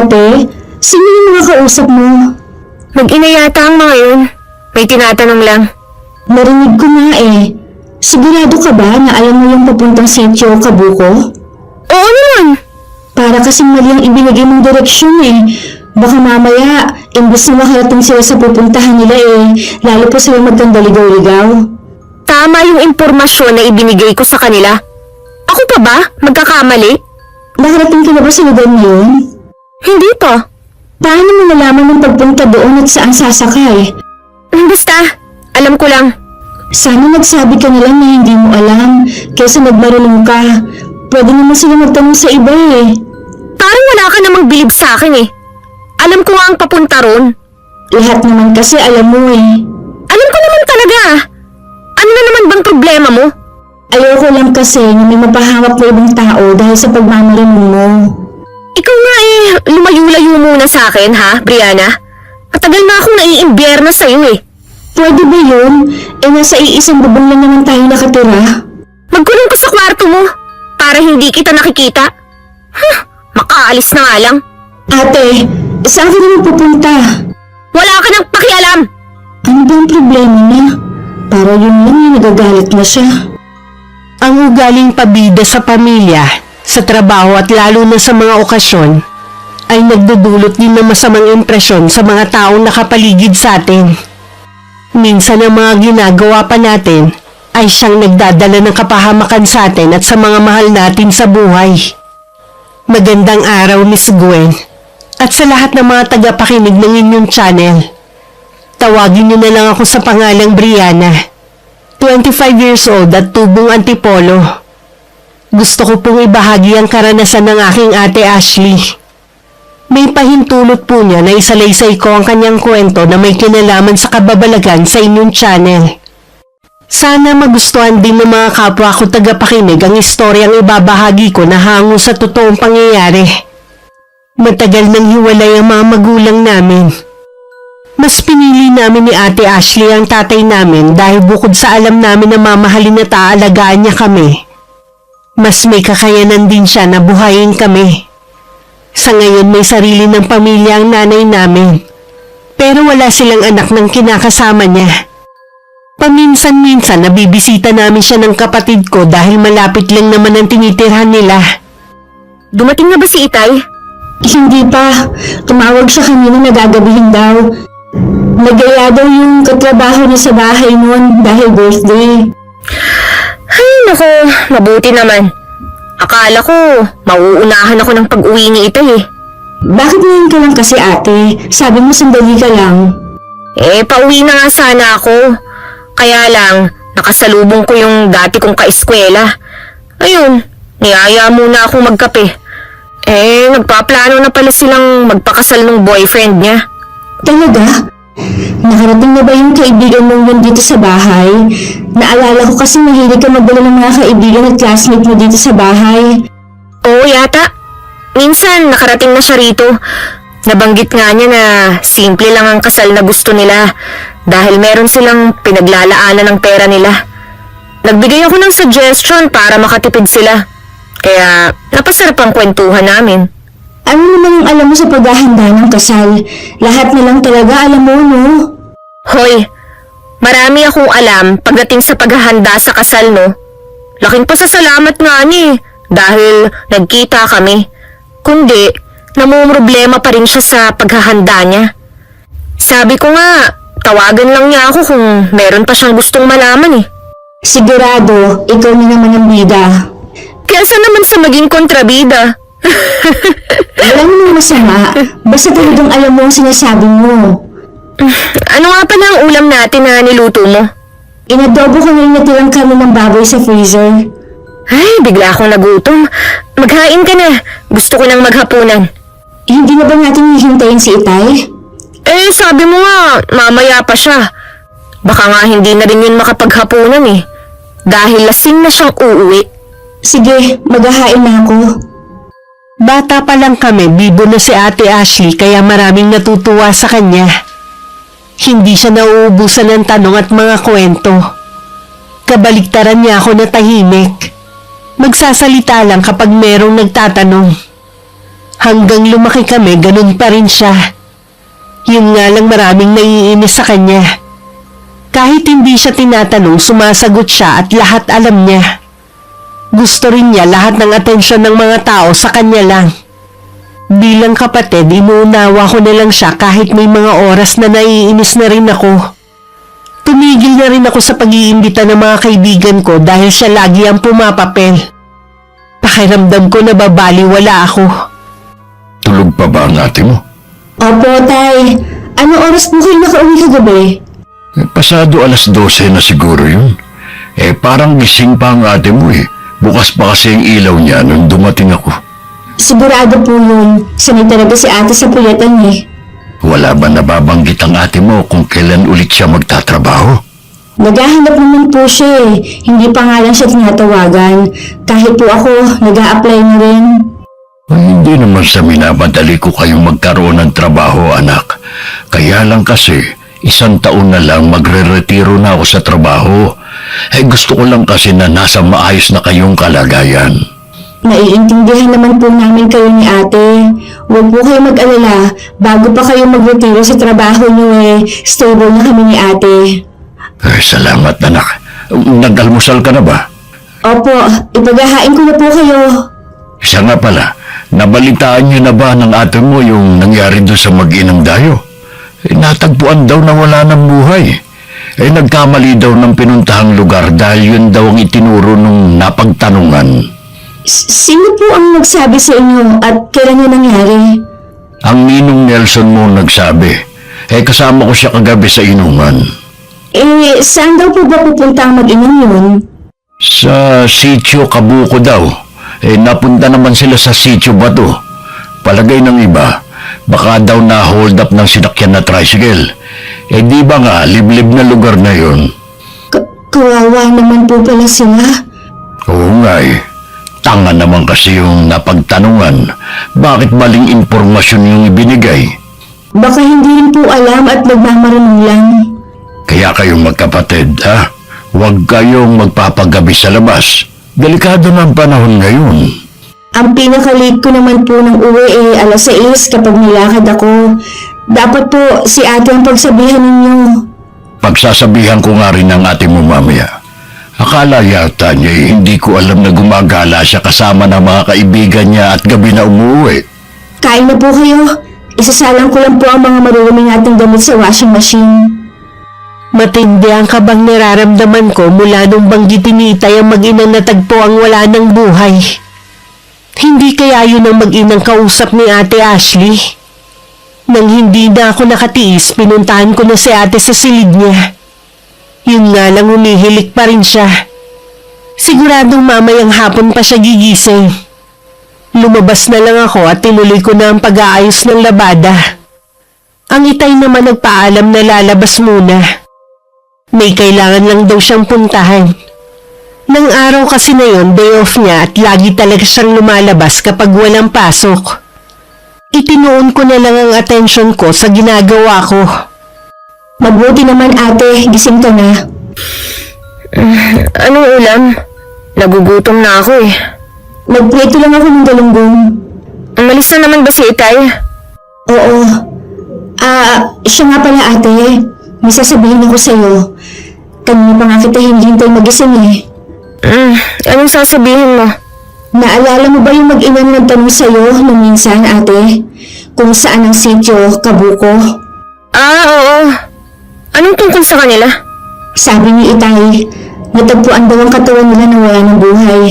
Ate, sino yung mga kausap mo? Mag-ina yata ang mga yun. May tinatanong lang. Narinig ko nga eh. Sigurado ka ba na alam mo yung papuntang Sitio Kabuko? Oo naman. Para kasing mali ang ibinigay mong direksyon eh. Baka mamaya, imbes na makarating sila sa pupuntahan nila eh, lalo pa sila magkandaligaw-ligaw. Tama yung impormasyon na ibinigay ko sa kanila. Ako pa ba? Magkakamali? Nakarating ka na ba sa lugar niyon? Hindi pa. Paano mo nalaman ng pagpunta doon at saan sasakay? Basta, alam ko lang. Sana nagsabi ka na lang na hindi mo alam, kaysa nagmarunong ka. Pwede naman sila magtanong sa iba eh. Parang wala ka namang bilib sa akin eh. Alam ko nga ang papunta ron. Lahat naman kasi alam mo eh. Alam ko naman talaga. Ano na naman bang problema mo? Ayoko lang kasi na may mapahamak na ibang tao dahil sa pagmamalimong mo. Ikaw nga eh, lumayo-layo muna sa akin ha, Brianna? Matagal na akong naiimbierna sa'yo eh. Pwede ba yun? Eh nasa iisang bubong lang naman tayo nakatira. Magkulong ka sa kwarto mo para hindi kita nakikita. Makaalis na nga lang. Ate, saan ka naman pupunta? Wala ka nang pakialam. Ano ba ang problema niya? Para yun lang yung nagagalit na siya. Ang ugaling pabida sa pamilya, sa trabaho at lalo na sa mga okasyon ay nagdudulot din ng masamang impresyon sa mga taong nakapaligid sa atin. Minsan ang mga ginagawa pa natin ay siyang nagdadala ng kapahamakan sa atin at sa mga mahal natin sa buhay. Magandang araw, Miss Gwen, at sa lahat ng mga tagapakinig ng inyong channel. Tawagin niyo na lang ako sa pangalang Brianna. 25 years old at tubong Antipolo. Gusto ko pong ibahagi ang karanasan ng aking ate Ashley. May pahintulot po niya na isalaysay ko ang kanyang kwento na may kinalaman sa kababalagan sa inyong channel. Sana magustuhan din ng mga kapwa ko tagapakinig ang istoryang ibabahagi ko na hango sa totoong pangyayari. Matagal nang hiwalay ang mga magulang namin. Mas pinili namin ni Ate Ashley ang tatay namin dahil bukod sa alam namin na mamahalin at aalagaan niya kami, mas may kakayanan din siya na buhayin kami. Sa ngayon may sarili ng pamilya ang nanay namin, pero wala silang anak ng kinakasama niya. Paminsan-minsan nabibisita namin siya ng kapatid ko dahil malapit lang naman ang tinitirhan nila. Dumating na ba si Itay? Hindi pa. Tumawag siya kanina na gagabihin daw. Nagaya daw yung katrabaho niya sa bahay noon dahil birthday. Ay naku, mabuti naman. Akala ko, mauunahan ako ng pag-uwi ni Itay eh. Bakit ngayon ka lang kasi ate? Sabi mo sandali ka lang. Pauwi na nga sana ako. Kaya lang, nakasalubong ko yung dati kong kaeskwela. Ayun, niyaya muna akong magkape. Nagpaplano na pala silang magpakasal ng boyfriend niya. Talaga? Nakarating na ba yung kaibigan mong yun dito sa bahay? Naalala ko kasi mahilig ka magdala ng mga kaibigan at classmate mo dito sa bahay. Oo yata. Minsan nakarating na siya rito. Nabanggit nga niya na simple lang ang kasal na gusto nila dahil meron silang pinaglalaanan ng pera nila. Nagbigay ako ng suggestion para makatipid sila. Kaya napasarap ang kwentuhan namin. Ano naman ang alam mo sa paghahanda ng kasal? Lahat na lang talaga alam mo, no? Hoy, marami akong alam pagdating sa paghahanda sa kasal, no? Laking pasasalamat nga niya dahil nagkita kami. Kundi, namumroblema pa rin siya sa paghahanda niya. Sabi ko nga, tawagan lang niya ako kung meron pa siyang gustong malaman eh. Sigurado, ikaw na naman ang bida. Kesa naman sa maging kontrabida. Wala namang masama, basta talagang alam mo ang sinasabi mo. Ano nga pala ang ulam natin na niluto mo? Inadobo ko na yung natirang kami ng baboy sa freezer. Ay, bigla akong nagutom. Maghain ka na. Gusto ko nang maghapunan. Hindi na ba natin hihintayin si Itay? Sabi mo nga, mamaya pa siya. Baka nga hindi na rin yun makapaghapunan eh. Dahil lasing na siyang uuwi. Sige, maghahain na ako. Bata pa lang kami, bibo na si Ate Ashley kaya maraming natutuwa sa kanya. Hindi siya nauubusan ng tanong at mga kwento. Kabaliktaran niya ako na tahimik. Magsasalita lang kapag merong nagtatanong. Hanggang lumaki kami, ganun pa rin siya. Yun nga lang maraming naiinis sa kanya. Kahit hindi siya tinatanong, sumasagot siya at lahat alam niya. Gusto rin niya lahat ng atensyon ng mga tao sa kanya lang. Bilang kapatid, inuunawa ko na lang siya kahit may mga oras na naiinis na rin ako. Tumigil na rin ako sa pag-iimbita ng mga kaibigan ko dahil siya lagi ang pumapapel. Pakiramdam ko na babaliwala ako. Tulog pa ba ang ate mo? Opo, Tay. Anong oras po kayo nakauwi kagabi? Pasado 12:00 na siguro yun. Parang gising pa ang ate mo eh. Bukas pa kasi ang ilaw niya nung dumating ako. Sigurado po yun. Sanay talaga si ate sa puyatan eh. Wala ba nababanggit ang ate mo kung kailan ulit siya magtatrabaho? Naghahanap naman po siya eh. Hindi pa nga lang siya tinatawagan. Kahit po ako, nag-a-apply na rin. Hindi naman sa minamadali ko kayong magkaroon ng trabaho, anak. Kaya lang kasi, 1 taon na lang magre-retiro na ako sa trabaho. Gusto ko lang kasi na nasa maayos na kayong kalagayan. Naiintindihan naman po namin kayo ni ate. Huwag po kayo mag-alala. Bago pa kayo mag-retiro sa trabaho niyo stable na kami ni ate. Salamat, anak. Nag-almusal ka na ba? Opo, ipaghahain ko na po kayo. Isa nga pala, nabalitaan niyo na ba ng ate mo yung nangyari doon sa mag-inang dayo? Natagpuan daw na wala ng buhay. Nagkamali daw ng pinuntahang lugar dahil yun daw ang itinuro nung napagtanungan. Sino po ang nagsabi sa inyo at kailan yun nangyari? Ang ninong Nelson mo nagsabi. Kasama ko siya kagabi sa inuman. Saan daw po ba pupunta ang mag-inom yun? Sa sitio Kabuko daw. Napunta naman sila sa sitio Bato. Palagay ng iba, baka daw na-hold up ng sinakyan na tricycle. Di ba nga, liblib na lugar na yun? Kawawa naman po pala sila. Oo nga eh. Tanga naman kasi yung napagtanungan. Bakit maling impormasyon yung ibinigay? Baka hindi rin po alam at nagmamarunong lang. Kaya kayong magkapatid, ha? Huwag kayong magpapagabi sa labas. Delikado na ang panahon ngayon. Ang pinaka-late ko naman po ng uwi 6:00 kapag nilakad ako. Dapat po si ate ang pagsabihan ninyo. Pagsasabihan ko nga rin ng ate mo mamaya. Akala yata niya hindi ko alam na gumagala siya kasama ng mga kaibigan niya at gabi na umuwi. Kain na po kayo. Isasalang ko lang po ang mga marurumi nating damit sa washing machine. Matindi ang kabang nararamdaman ko mula nung banggitin ni Itay ang mag-inang natagpo ang wala ng buhay. Hindi kaya yun ang mag-inang kausap ni Ate Ashley? Nang hindi na ako nakatiis, pinuntahan ko na si ate sa silid niya. Yun nga lang humihilik pa rin siya. Siguradong mamayang hapon pa siya gigising. Lumabas na lang ako at tinuloy ko na ang pag-aayos ng labada. Ang Itay naman nagpaalam na lalabas muna. May kailangan lang daw siyang puntahan. Nang araw kasi na yun, day off niya at lagi talaga siyang lumalabas kapag walang pasok. Itinuon ko na lang ang atensyon ko sa ginagawa ko. Mabuti naman ate, gising ka na. Anong ulam? Nagugutom na ako eh. Nagprito lang ako ng galunggong. Umalis na naman ba si Itay? Oo. Siya nga pala ate. May sasabihin ako sa'yo. Kanina pa nga kita hinihintay magising eh. Anong sasabihin mo? Naalala mo ba yung mag-ina na nagtanong sa'yo na minsan ate? Kung saan ang sitio, Kabuko? Oo. Anong tungkol sa kanila? Sabi ni Itay, natagpuan daw ang katawan nila na wala ng buhay.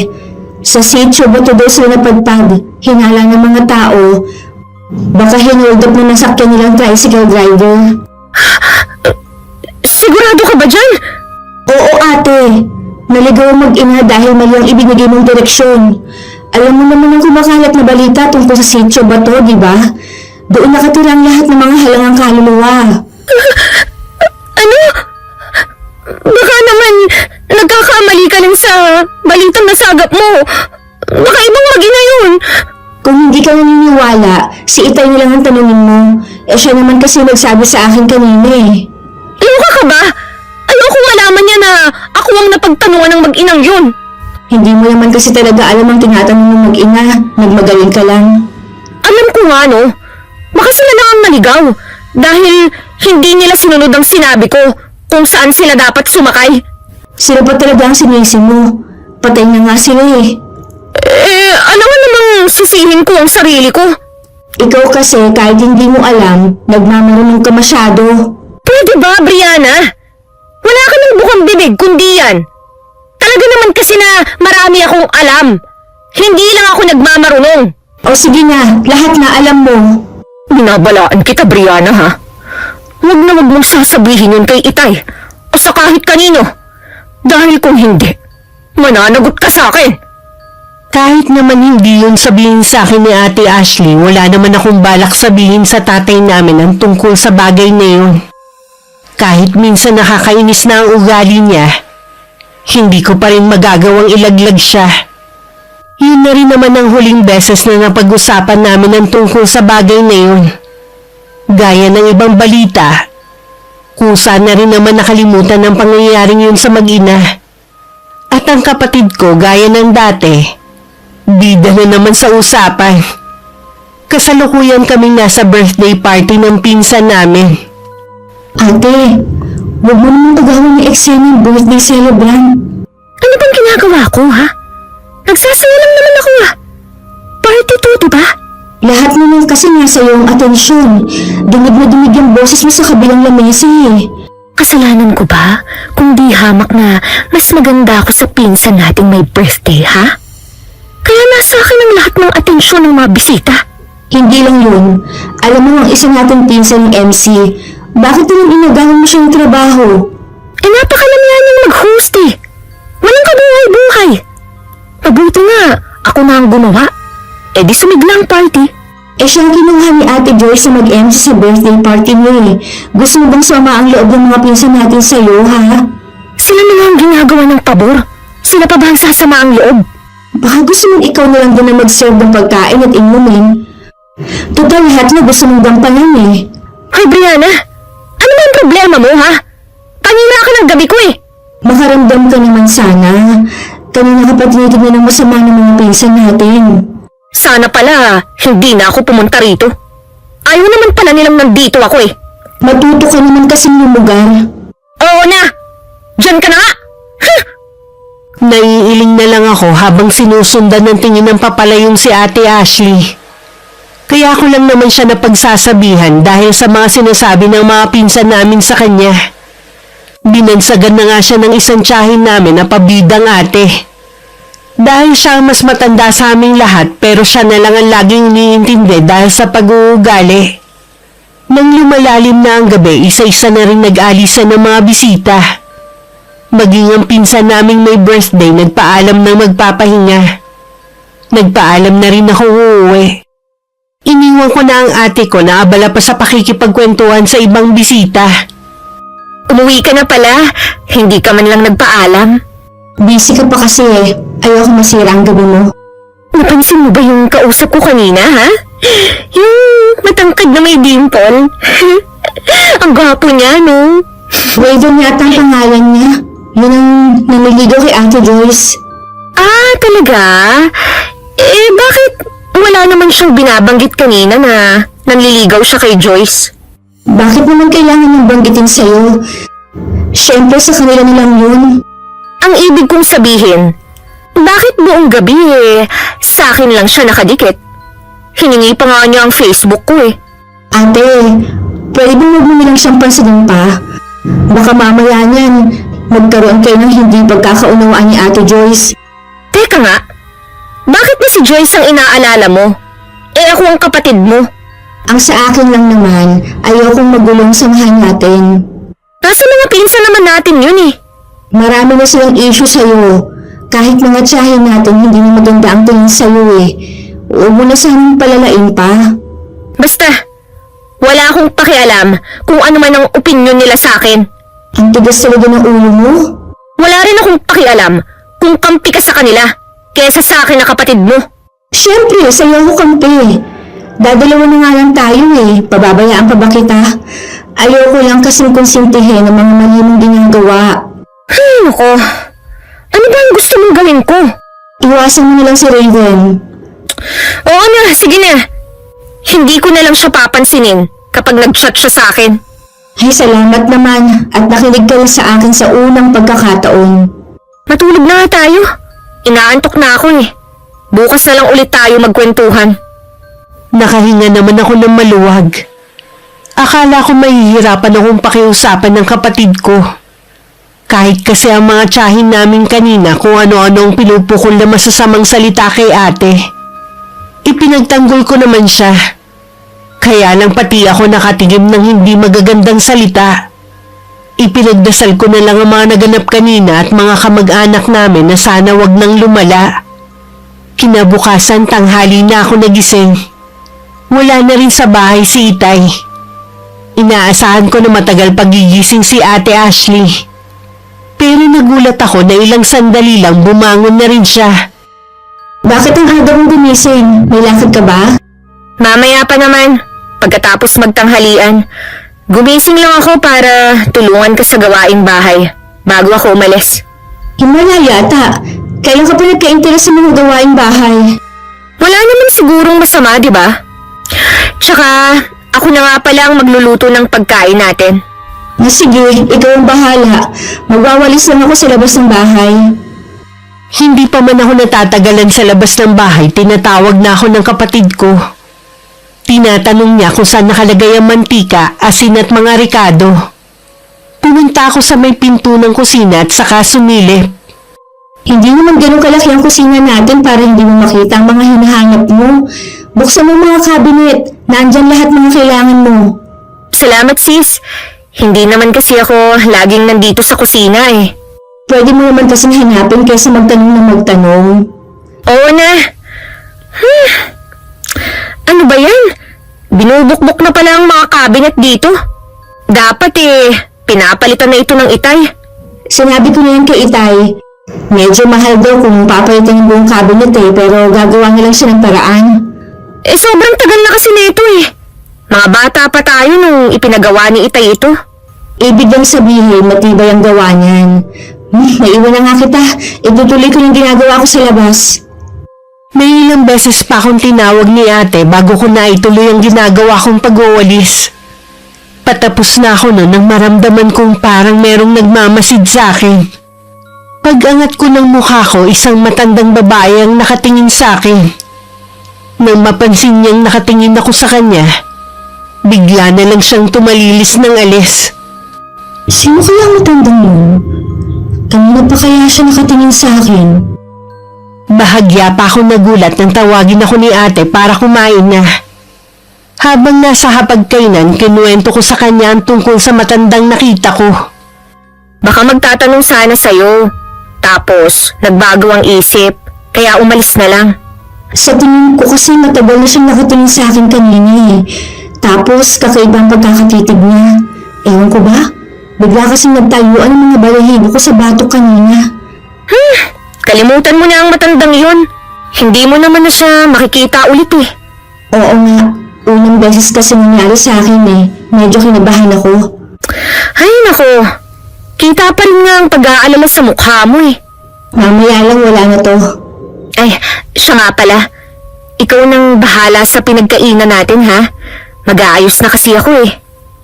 Sa sitio, bato daw sila napadpad, hinala ng mga tao. Baka hinold up na nasakyan nilang tricycle driver. Sigurado ka ba dyan? Oo ate, naligaw ang mag-ina dahil mali ang ibinigay mong direksyon. Alam mo naman ang kumakalat na balita tungkol sa sitio bato, di ba? Doon nakatira ang lahat ng mga halangang kaluluwa. Ano? Baka naman nagkakamali ka lang sa balitang nasagap mo. Baka ibang mag-ina yun. Kung hindi ka naniniwala, si Itay nilang ang tanungin mo. Siya naman kasi nagsabi sa akin kanina eh. Luka ka ba? Ayoko malaman niya na ako ang napagtanungan ng mag-inang yun. Hindi mo naman kasi talaga alam ang tinatanong ng mag-ina. Nagmagaling ka lang. Alam ko nga, no? Baka sila lang ang naligaw dahil hindi nila sinunod ang sinabi ko kung saan sila dapat sumakay. Sila pa talaga ang sinisi mo. Patay na nga sila eh. Alam mo namang sisihin ko ang sarili ko. Ikaw kasi kahit hindi mo alam, nagmamarunong ka masyado. Pwede ba, Brianna? Wala ka ng bukang bibig kundi yan. Talaga naman kasi na marami akong alam. Hindi lang ako nagmamarunong. O sige na, lahat na alam mo. Binabalaan kita, Brianna, ha? Huwag na huwag mong sasabihin yun kay Itay o sa kahit kanino. Dahil kung hindi, mananagot ka sa akin. Kahit naman hindi yun sabihin sa akin ni Ate Ashley, wala naman akong balak sabihin sa tatay namin ang tungkol sa bagay na yun. Kahit minsan nakakainis na ang ugali niya, hindi ko pa rin magagawang ilaglag siya. Yun na rin naman ang huling beses na napag-usapan namin ang tungkol sa bagay na yun. Gaya ng ibang balita, kusa na rin naman nakalimutan ang pangyayaring yun sa mag-ina. At ang kapatid ko, gaya ng dati, bida na naman sa usapan. Kasalukuyan kaming nasa birthday party ng pinsan namin. Ate, huwag mo naman pagawin ni eksena ng birthday celebrant. Ano bang ginagawa ko, ha? Nagsasaya lang naman ako, ha? Party to, diba? Lahat naman kasi nasa iyo ang atensyon. Dumig na dumig yung boses mo sa kabilang lamesa eh. Kasalanan ko ba kung di hamak na mas maganda ako sa pinsan nating may birthday, ha? Kaya nasa akin ang lahat ng atensyon ng mga bisita. Hindi lang yun. Alam mo ang isa nating pinsan ng MC. Bakit naman inagawan mo siya ng trabaho? Napakalam niya niyang mag-host eh. Walang kabuhay-buhay. Mabuti nga, ako na ang gumawa. Di sumigla ang party. Siya ang kinuha ni Ate Joyce na mag-MC sa birthday party mo eh. Gusto mo bang suma ang loob ng mga pinsan natin sa'yo, ha? Sila na nga ang ginagawa ng pabor. Sila pa ba ang sasama ang loob? Baka gusto mong ikaw na lang din na mag-serve ng pagkain at inumin. Total lahat na gusto mong gampanan eh. Hoy, Brianna! Ano ba ang problema mo, ha? Kanina ka ng gabi ko eh. Makaramdam ka naman sana. Kanina ka pa tinitignan ng masama ng mga pinsan natin. Sana pala, hindi na ako pumunta rito. Ayaw naman pala nilang nandito ako eh. Matuto ka naman kasing lumugar. Oo na! Diyan ka na nga! Naiiling na lang ako habang sinusundan ng tingin ng papalayong si Ate Ashley. Kaya ako lang naman siya napagsasabihan dahil sa mga sinasabi ng mga pinsan namin sa kanya. Binansagan na nga siya ng isang tiyahin namin na pabidang ate. Dahil siya ang mas matanda sa aming lahat pero siya na lang ang laging iniintindi dahil sa pag-uugali. Nang lumalalim na ang gabi, isa-isa na rin nag-alisan ng mga bisita. Maging ang pinsan naming may birthday, nagpaalam ng magpapahinga. Nagpaalam na rin ako uuwi. Iniwan ko na ang ate ko na abala pa sa pakikipagkwentuhan sa ibang bisita. Umuwi ka na pala. Hindi ka man lang nagpaalam. Busy ka pa kasi eh. Ayoko masira ang gabi mo. Napansin mo ba yung kausap ko kanina, ha? Yung matangkad na may dimple. Ang gwapo niya, no? Raven yata ang pangalan niya. Yun ang naniligaw kay Ate Joyce. Ah, talaga? Bakit wala naman siyang binabanggit kanina na nanliligaw siya kay Joyce? Bakit naman kailangan niyang banggitin sa'yo? Siyempre sa kanila nilang yun. Ang ibig kong sabihin, bakit buong gabi sa akin lang siya nakadikit? Hiningi pa nga niya ang Facebook ko eh. Ate, pwede ba huwag mo nilang siyang pansinin pa? Baka mamaya niyan, magkaroon kayo ng hindi pagkakaunawaan ni Ate Joyce. Teka nga, bakit ba si Joyce ang inaalala mo? Ako ang kapatid mo. Ang sa akin lang naman, ayokong magulong samahan natin. Nasa mga pinsan naman natin yun eh. Marami na silang issue sa'yo. Kahit mga tiyahin natin, hindi na maganda ang tingin sa'yo eh. Huwag mo na sanang palalain pa. Basta, wala akong pakialam kung ano man ang opinyon nila sa akin. Ang tigas talaga ng ulo mo. Wala rin akong pakialam kung kampi ka sa kanila kesa sa akin na kapatid mo. Siyempre, sa'yo ako kampi. Dadalawa na nga lang tayo eh. Pababayaan pa ba kita? Ayoko lang kasing konsintihin ang mga mali mong ginagawa. Naku, ano ba ang gusto mong gawin ko? Iwasan mo na lang si Raven. Oo na, sige na. hindi ko na lang siya papansinin kapag nag-chat siya sa akin. Ay, salamat naman at nakinig ka rin sa akin sa unang pagkakataon. Matulog na nga tayo. Inaantok na ako eh. Bukas na lang ulit tayo magkwentuhan. Nakahinga naman ako ng maluwag. Akala ko mahihirapan akong pakiusapan ng kapatid ko. Kahit kasi ang mga tiyahin namin kanina kung ano-ano ang pinupukol na masasamang salita kay ate. Ipinagtanggol ko naman siya. Kaya lang pati ako nakatingin ng hindi magagandang salita. Ipinagdasal ko na lang ang mga naganap kanina at mga kamag-anak namin na sana wag nang lumala. Kinabukasan tanghali na ako nagising. Wala na rin sa bahay si Itay. Inaasahan ko na matagal pagigising si Ate Ashley. Pero nagulat ako na ilang sandali lang bumangon na rin siya. Bakit ang aga mong gumising? May lakad ka ba? Mamaya pa naman, pagkatapos magtanghalian. Gumising lang ako para tulungan ka sa gawaing bahay bago ako umalis. Himala yata. Kailan ka pa nagka-interes sa mga gawaing bahay? Wala naman sigurong masama, di ba? Tsaka, ako na nga pala ang magluluto ng pagkain natin. Na sige, ikaw ang bahala. Magwawalis lang ako sa labas ng bahay. Hindi pa man ako natatagalan sa labas ng bahay, tinatawag na ako ng kapatid ko. Tinatanong niya kung saan nakalagay ang mantika, asin at mga rikado. Pumunta ako sa may pinto ng kusina at saka sumilip. Hindi naman ganun kalaki ang kusina natin para hindi mo makita ang mga hinahanap mo. Buksan mo mga cabinet. Nandyan lahat mga kailangan mo. Salamat sis. Hindi naman kasi ako laging nandito sa kusina eh. Pwede mo naman kasing hanapin kaysa magtanong na magtanong. Oo na. Ano ba yan? Binubukbok na pala ang mga cabinet dito. Dapat pinapalitan na ito ng Itay. Sinabi ko na yan kay Itay. Medyo mahal daw kung papalitan yung buong cabinet pero gagawa na lang siya ng paraan. Sobrang tagal na kasi nito eh. Mga bata pa tayo nung ipinagawa ni Itay ito. Ibig lang sabihin, matibay ang gawa niyan. Naiwan na nga kita. Itutuloy ko yung ginagawa ko sa labas. May ilang beses pa akong tinawag ni ate bago ko na ituloy ang ginagawa kong pag-uwalis. Patapos na ako nun nang maramdaman kong parang merong nagmamasid sa akin. Pag-angat ko ng mukha ko, isang matandang babae ang nakatingin sa akin. Nang mapansin niyang nakatingin ako sa kanya, bigla na lang siyang tumalilis ng alis. Sino kaya ang matandang yun? Kanina pa kaya siya nakatingin sa akin? Bahagya pa ako nagulat nang tawagin ako ni ate para kumain na. Habang nasa hapagkainan, kinuwento ko sa kanya ang tungkol sa matandang nakita ko. Baka magtatanong sana sa'yo. Tapos, nagbago ang isip. Kaya umalis na lang. Sa tingin ko kasi matagal na siyang nakatingin sa akin kanina. Tapos, kakaiba ang pagkakatitig niya. Ewan ko ba? Bigla kasing nagtayuan ang mga balahibo ko sa batok kanina. Kalimutan mo na ang matandang yun. Hindi mo naman na siya makikita ulit eh. Oo nga. Unang beses kasi nangyari sa akin Medyo kinabahan ako. Ay nako, kita pa rin nga ang pag-aalala sa mukha mo eh. Mamaya lang wala na to. Ay, siya nga pala. Ikaw nang bahala sa pinagkainan natin ha. Mag-aayos na kasi ako eh.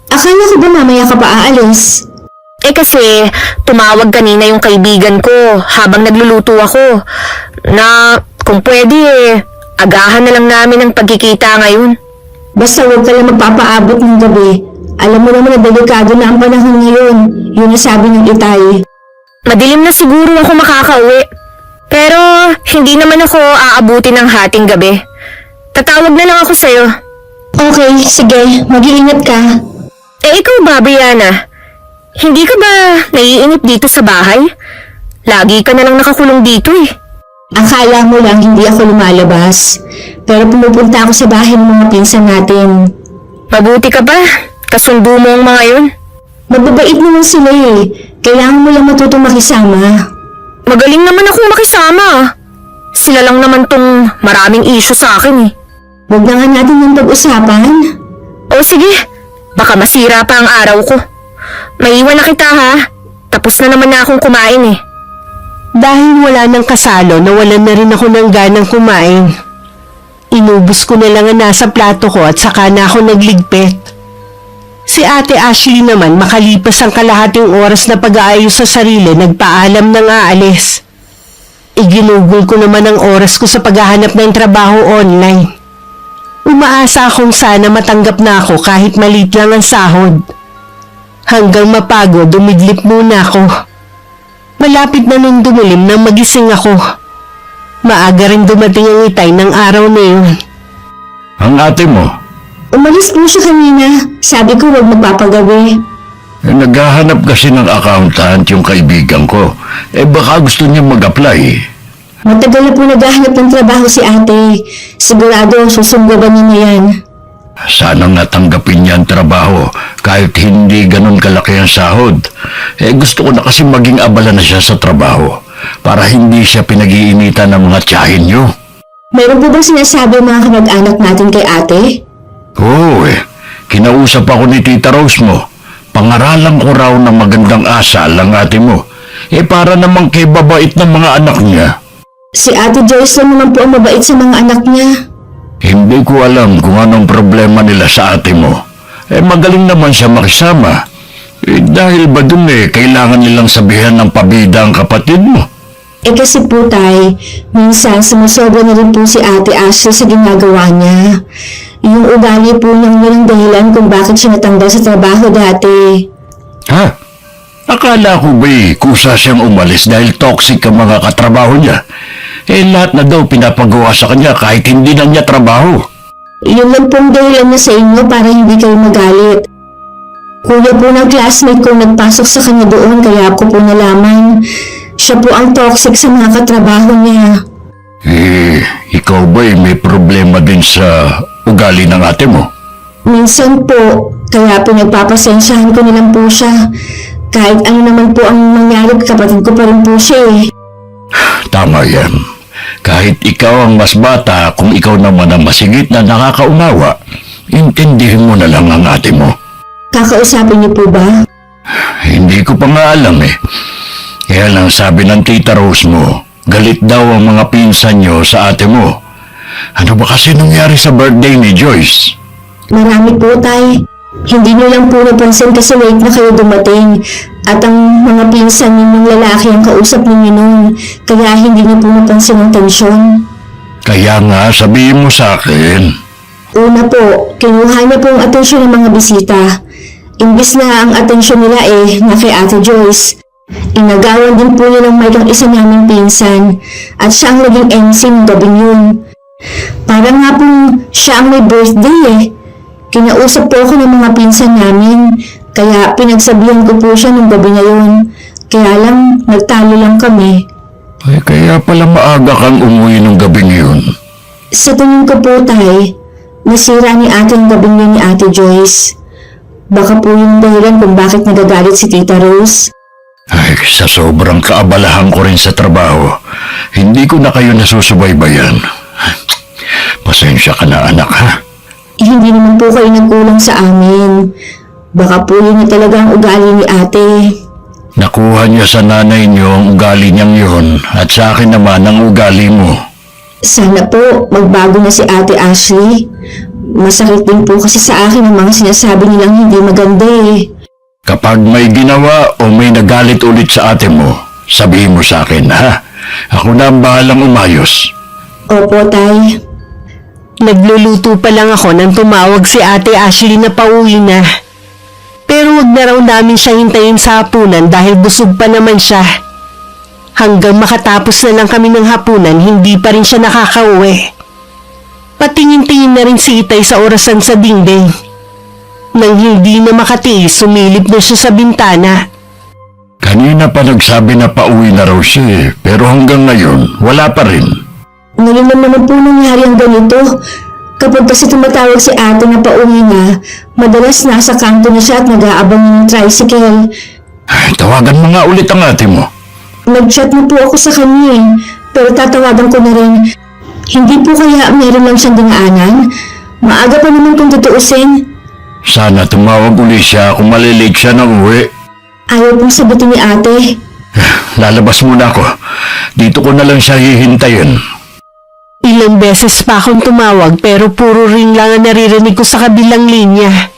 Akala ko ba mamaya ka pa aalis? Kasi tumawag kanina yung kaibigan ko habang nagluluto ako na kung pwede agahan na lang namin ang pagkikita ngayon. Basta huwag ka lang magpapaabot ng gabi. Alam mo naman na delikado na ang panahon ngayon. Yun ang sabi ng Itay. Madilim na siguro ako makakauwi. Pero hindi naman ako aabuti ng hating gabi. Tatawag na lang ako sa'yo. Okay, sige. Mag-iingat ka. Ikaw ba, Brianna? Hindi ka ba naiinip dito sa bahay? Lagi ka na lang nakakulong dito eh. Akala mo lang hindi ako lumalabas. Pero pumupunta ako sa bahay ng mga pinsan natin. Mabuti ka ba? Kasundo mo ang mga yun. Mababait naman sila Kailangan mo lang matutong makisama. Magaling naman ako makisama. Sila lang naman tong maraming issue sa akin eh. Huwag na nga natin yung pag-usapan. O sige, baka masira pa ang araw ko. Maiwan na kita ha. Tapos na naman na akong kumain eh. Dahil wala nang kasalo, nawalan na rin ako ng ganang kumain. Inubos ko na lang ang nasa plato ko at saka na ako nagligpit. Si Ate Ashley naman makalipas ang kalahating oras na pag-aayos sa sarili, nagpaalam na nga aalis. Iginugol ko naman ang oras ko sa paghahanap ng trabaho online. Umaasa akong sana matanggap na ako kahit maliit lang ang sahod. Hanggang mapagod, dumidlip muna ako. Malapit na nung dumilim nang magising ako. Maaga rin dumating ang itay ng araw na yun. Ang ate mo, Umalis po siya kanina. Sabi ko huwag magpapagabi. naghahanap kasi ng accountant yung kaibigan ko. Baka gusto niya mag-apply. Matagal na po naghahanap ng trabaho si ate. Sigurado susunggaban niya na yan. Sana nga tanggapin niya ang trabaho kahit hindi ganun kalaki ang sahod. Gusto ko na kasi maging abala na siya sa trabaho para hindi siya pinag-iinitan ng mga tiyahin niyo. Mayroon po bang sinasabi ang mga kamag-anak natin kay ate? Oo kinausap ako ni Tita Rose mo. Pangaralan ko raw ng magandang asal ang ate mo. Para namang kay babait ng mga anak niya. Si ate Joyce lang naman po ang mabait sa mga anak niya. Hindi ko alam kung anong problema nila sa ate mo. Magaling naman siya makisama. Dahil ba dun kailangan nilang sabihan ng pabida ang kapatid mo? Kasi po tay, minsan sumusobra na rin po si ate Ashley sa ginagawa niya. Yung ugali po niyang yun ang dahilan kung bakit siya natanggal sa trabaho dati. Ha? Akala ko ba'y kusa siyang umalis dahil toxic ang mga katrabaho niya? Lahat na daw pinapagawa sa kanya kahit hindi na niya trabaho. Yun lang pong dahilan niya sa inyo para hindi kayo magalit. Kuya po ng classmate kong nagpasok sa kanya doon kaya ko po nalaman. Siya po ang toxic sa mga katrabaho niya. Ikaw ba'y may problema din sa ugali ng ate mo? Minsan po, kaya pinagpapasensyahan ko nilang po siya. Kahit ano naman po ang mangyari, kapatid ko pa rin po siya Tama yan. Kahit ikaw ang mas bata, kung ikaw naman ang masigit na nakakaunawa, intindihin mo na lang ang ate mo. Kakausapin niyo po ba? Hindi ko pa nga alam Kaya lang sabi ng Tita Rose mo, galit daw ang mga pinsan niyo sa ate mo. Ano ba kasi nangyari sa birthday ni Joyce? Marami po tay. Hindi niyo lang po napansin kasi late na kayo dumating. At ang mga pinsan ninyong lalaki ang kausap ninyo noon. Kaya hindi niyo po napansin ang tensyon. Kaya nga sabihin mo sa akin. Una po, kinuha niya po ang atensyon ng mga bisita. Imbis na ang atensyon nila na kay Ate Joyce. Inagawan din po niya ng mic ang isa naming pinsan. At siya ang naging MC ng gabing yun. Parang nga pong siya ang may birthday Kinausap po ako ng mga pinsan namin. Kaya pinagsabihan ko po siya nung gabi na yun. Kaya lang, nagtalo lang kami. Kaya pala maaga kang umuwi ng gabing yun. Sa tingin ko po tay, nasira ni ate ang gabing yun ni Ate Joyce. Baka po yung dahilan kung bakit nagagalit si Tita Rose. Sa sobrang kaabalahan ko rin sa trabaho, hindi ko na kayo nasusubaybayan. Pasensya ka na anak ha. Hindi naman po kayo nagkulang sa amin. Baka po yun na talaga ang ugali ni ate. Nakuha niya sa nanay niyo ang ugali niyang yun at sa akin naman ang ugali mo. Sana po magbago na si Ate Ashley. Masakit din po kasi sa akin ang mga sinasabi nilang hindi maganda Kapag may ginawa o may nagalit ulit sa ate mo, sabihin mo sa akin ha. Ako na ang bahalang umayos. Opo tay. Nagluluto pa lang ako nang tumawag si Ate Ashley na pauwi na. Pero wag na raw namin siya hintayin sa hapunan dahil busog pa naman siya. Hanggang makatapos na lang kami ng hapunan, hindi pa rin siya nakakauwi. Patingin-tingin na rin si Itay sa orasan sa dingding. Nang hindi na makatiis, sumilip na siya sa bintana. Kanina pa nagsabi na pauwi na raw siya pero hanggang ngayon wala pa rin. Ngayon naman po nangyari ang ganito. Kapag kasi tumatawag si ate na pauwi na, madalas nasa kanto na siya at nag-aabang ng tricycle. Tawagan mo nga ulit ang ate mo. Nag-chat na po ako sa kanya pero tatawagan ko na rin. Hindi po kaya meron lang siyang dinaanan? Maaga pa naman kung tutuusin. Sana tumawag ulit siya kung malilate siya ng uwi. Ayaw pong sagutin ni ate. Lalabas muna ako. Dito ko na lang siya hihintayin. Ilang beses pa akong tumawag pero puro ring lang ang naririnig ko sa kabilang linya.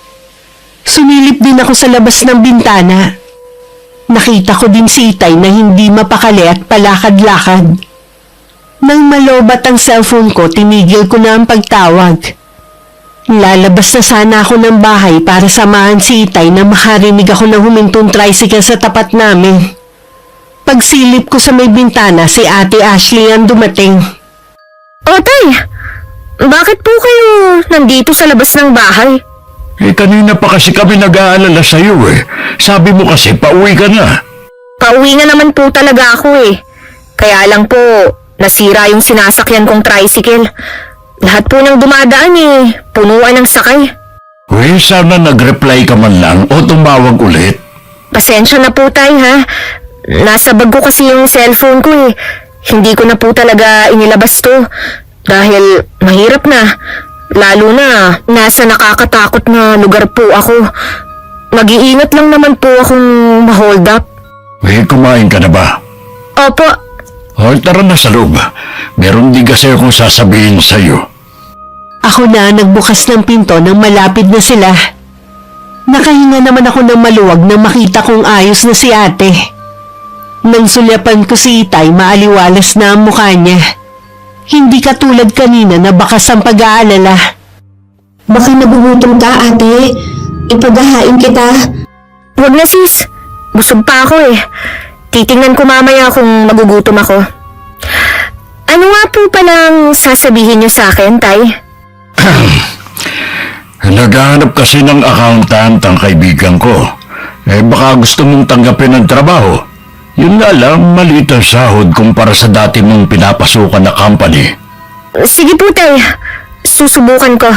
Sumilip din ako sa labas ng bintana. Nakita ko din si Itay na hindi mapakali at palakad-lakad. Nang malobat ang cellphone ko, tinigil ko na ang pagtawag. Lalabas na sana ako ng bahay para samahan si Itay na makarinig ako ng humintong tricycle sa tapat namin. Pagsilip ko sa may bintana, si Ate Ashley ang dumating. O, Tay, bakit po kayo nandito sa labas ng bahay? Kanina pa kasi kami nag-aalala sa'yo eh. Sabi mo kasi pauwi ka na. Pauwi na naman po talaga ako eh. Kaya lang po, nasira yung sinasakyan kong tricycle. Lahat po ng dumadaan eh, punuan ng sakay. Sana nag-reply ka man lang o tumawag ulit. Pasensya na po, Tay, ha? Nasa bag ko kasi yung cellphone ko eh. Hindi ko na po talaga inilabas to. Dahil mahirap na. Lalo na, nasa nakakatakot na lugar po ako. Mag-iingat lang naman po akong ma-hold up. Kumain ka na ba? Opo, Tara na sa loob. Meron din kasi akong sasabihin sa'yo. Ako na nagbukas ng pinto nang malapit na sila. Nakahinga naman ako ng maluwag nang makita kong ayos na si Ate. Nang sulyapan ko si Itay, maaliwalas na ang mukha niya. Hindi katulad kanina na bakas ang pag-aalala. Baka nagugutom ka, ate. Ipaghahain kita. wag na sis. Busog pa ako eh. Titingnan ko mamaya kung magugutom ako. Ano nga po palang sasabihin niyo sa akin, Tay? Naghahanap kasi ng accountant ang kaibigan ko. Baka gusto mong tanggapin ng trabaho. Yun nga lang, maliit ang sahod kumpara sa dati mong pinapasukan na company. Sige po, Tay. Susubukan ko.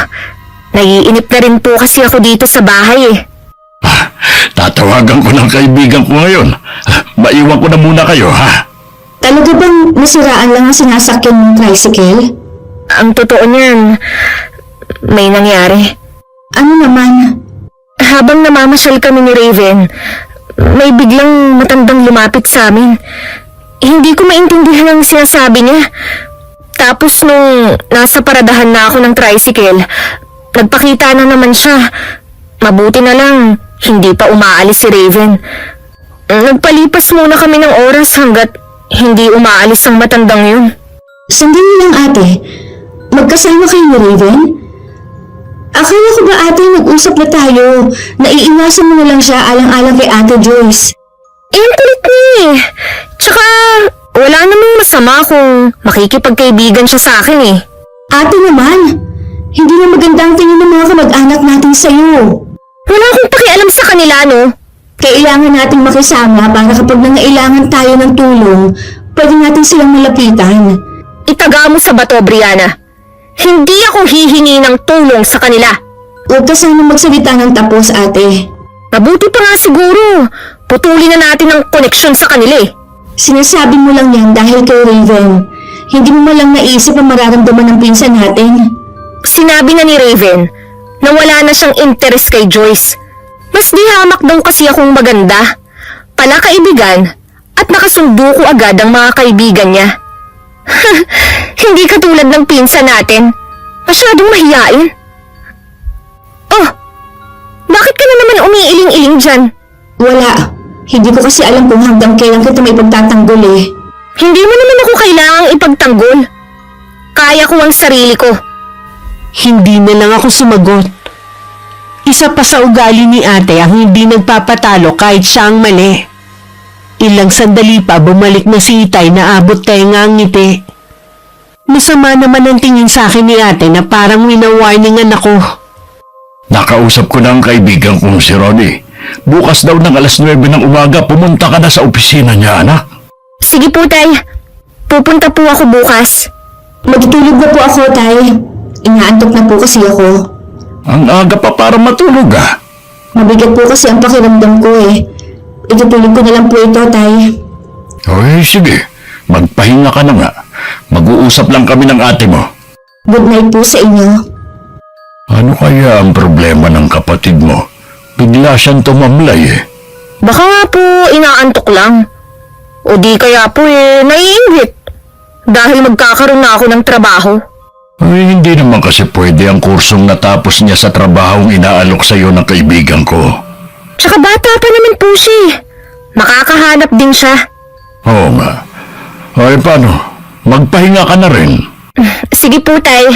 Naiinip na rin po kasi ako dito sa bahay eh. Tatawagan ko ng kaibigan ko ngayon. Maiwan ko na muna kayo, ha? Talaga bang nasiraan lang ang sinasakyan ng tricycle? Ang totoo niyan, may nangyari. Ano naman? Habang namamasyal kami ni Raven, may biglang matandang lumapit sa amin. Hindi ko maintindihan ang sinasabi niya. Tapos nung nasa paradahan na ako ng tricycle, nagpakita na naman siya. Mabuti na lang, hindi pa umaalis si Raven. Nagpalipas muna kami ng oras hanggat hindi umaalis ang matandang yun. Sandali lang, ate. Magkasama kayo ni Raven? Akala ko ba, ate, nag-usap na tayo? Naiiwasan mo na lang siya alang-alang kay Ate Joyce. Ang kulit niya eh. Tsaka, wala namang masama kung makikipagkaibigan siya sa akin eh. Ate naman, hindi na maganda ang tingin ng mga kamag-anak natin sa'yo. Wala akong pakialam sa kanila, no? Kailangan nating makisama para kapag nangailangan tayo ng tulong, pwede natin silang malapitan. Itaga mo sa bato, Brianna. Hindi ako hihingi ng tulong sa kanila. Huwag ka sana magsalita ng tapos, ate. Mabuti pa nga siguro. Putulin na natin ang koneksyon sa kanila eh. Sinasabi mo lang yan dahil kay Raven. Hindi mo malang naisip ang mararamdaman ng pinsan natin. Sinabi na ni Raven na wala na siyang interest kay Joyce. Mas di hamak daw kasi akong maganda, palakaibigan, at nakasundo ko agad ang mga kaibigan niya. Hindi katulad ng pinsan natin. Masyadong mahiyain. Oh, bakit ka na naman umiiling-iling dyan? Wala. Hindi ko kasi alam kung hanggang kailan kita may pagtatanggol eh. Hindi mo naman ako kailangang ipagtanggol. Kaya ko ang sarili ko. Hindi na lang ako sumagot. Isa pa sa ugali ni Ate ang hindi nagpapatalo kahit siya ang mali. Ilang sandali pa bumalik na si Itay na abot tenga ang ngiti. Masama naman ang tingin sa akin ni Ate na parang winawarningan ako. Nakausap ko na ang kaibigan kong si Ronnie. Bukas daw ng alas 9 ng umaga, pumunta ka na sa opisina niya, anak. Sige po, Tay. Pupunta po ako bukas. Magtulog na po ako, tay. Inaantok na po kasi ako. Ang aga pa para matulog, ah. Mabigat po kasi ang pakiramdam ko eh. Itutulog ko na lang po ito, tay. Sige. Magpahinga ka na nga. Mag-uusap lang kami ng ate mo. Good night po sa inyo. Ano kaya ang problema ng kapatid mo? Bigla siyang tumamlay eh. Baka nga po inaantok lang. O di kaya po naiingit. dahil magkakaroon na ako ng trabaho. Ay, hindi naman kasi pwede ang kursong natapos niya sa trabahong inaalok sa iyo ng kaibigan ko. Tsaka bata pa naman po siya eh. Makakahanap din siya. Oo nga. Ay, paano? Magpahinga ka na rin. Sige po, Tay.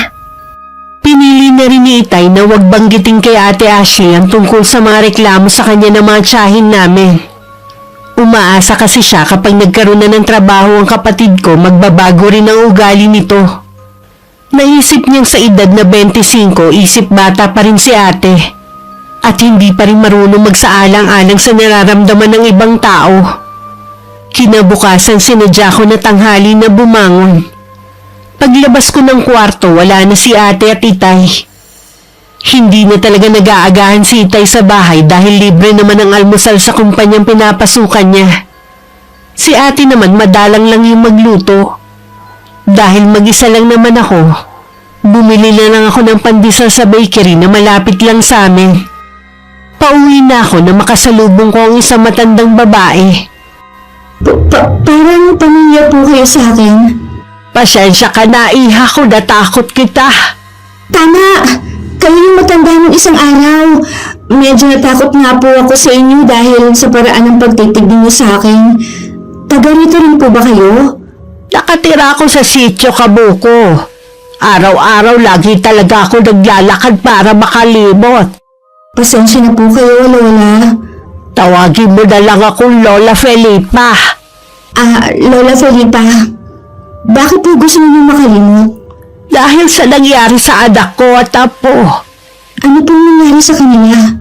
Pinili na rin ni Itay na huwag banggitin kay Ate Ashley ang tungkol sa mga reklamo sa kanya ng mga tiyahin namin. Umaasa kasi siya kapag nagkaroon na ng trabaho ang kapatid ko, magbabago rin ang ugali nito. Naisip niyang sa edad na 25, isip bata pa rin si ate. At hindi pa rin marunong magsaalang-alang sa nararamdaman ng ibang tao. Kinabukasan sinadya ko na tanghali na bumangon. Paglabas ko ng kwarto, wala na si ate at Itay. Hindi na talaga nag-aagahan si Itay sa bahay dahil libre naman ang almusal sa kumpanyang pinapasukan niya. Si ate naman madalang lang yung magluto. Dahil mag-isa lang naman ako, bumili na lang ako ng pandesal sa bakery na malapit lang sa amin. Pauwi na ako na makasalubong ko ang isang matandang babae. Parang pamilya po kayo sa akin. Pasensya ka na, iha ko, natakot kita. Tama! Kayo yung matanda ng isang araw. Medyo natakot nga po ako sa inyo dahil sa paraan ng pagtitig niyo sa akin. Taga rito rin po ba kayo? Nakatira ako sa sitio Kabuko. Araw-araw lagi talaga ako naglalakad para makalimot. Pasensya na po kayo, Lola. Tawagin mo na lang akong Lola Felipa. Lola Felipa, bakit po gusto niyo makalimot? Dahil sa nangyari sa anak ko at apo. Ano pong nangyari sa kanila?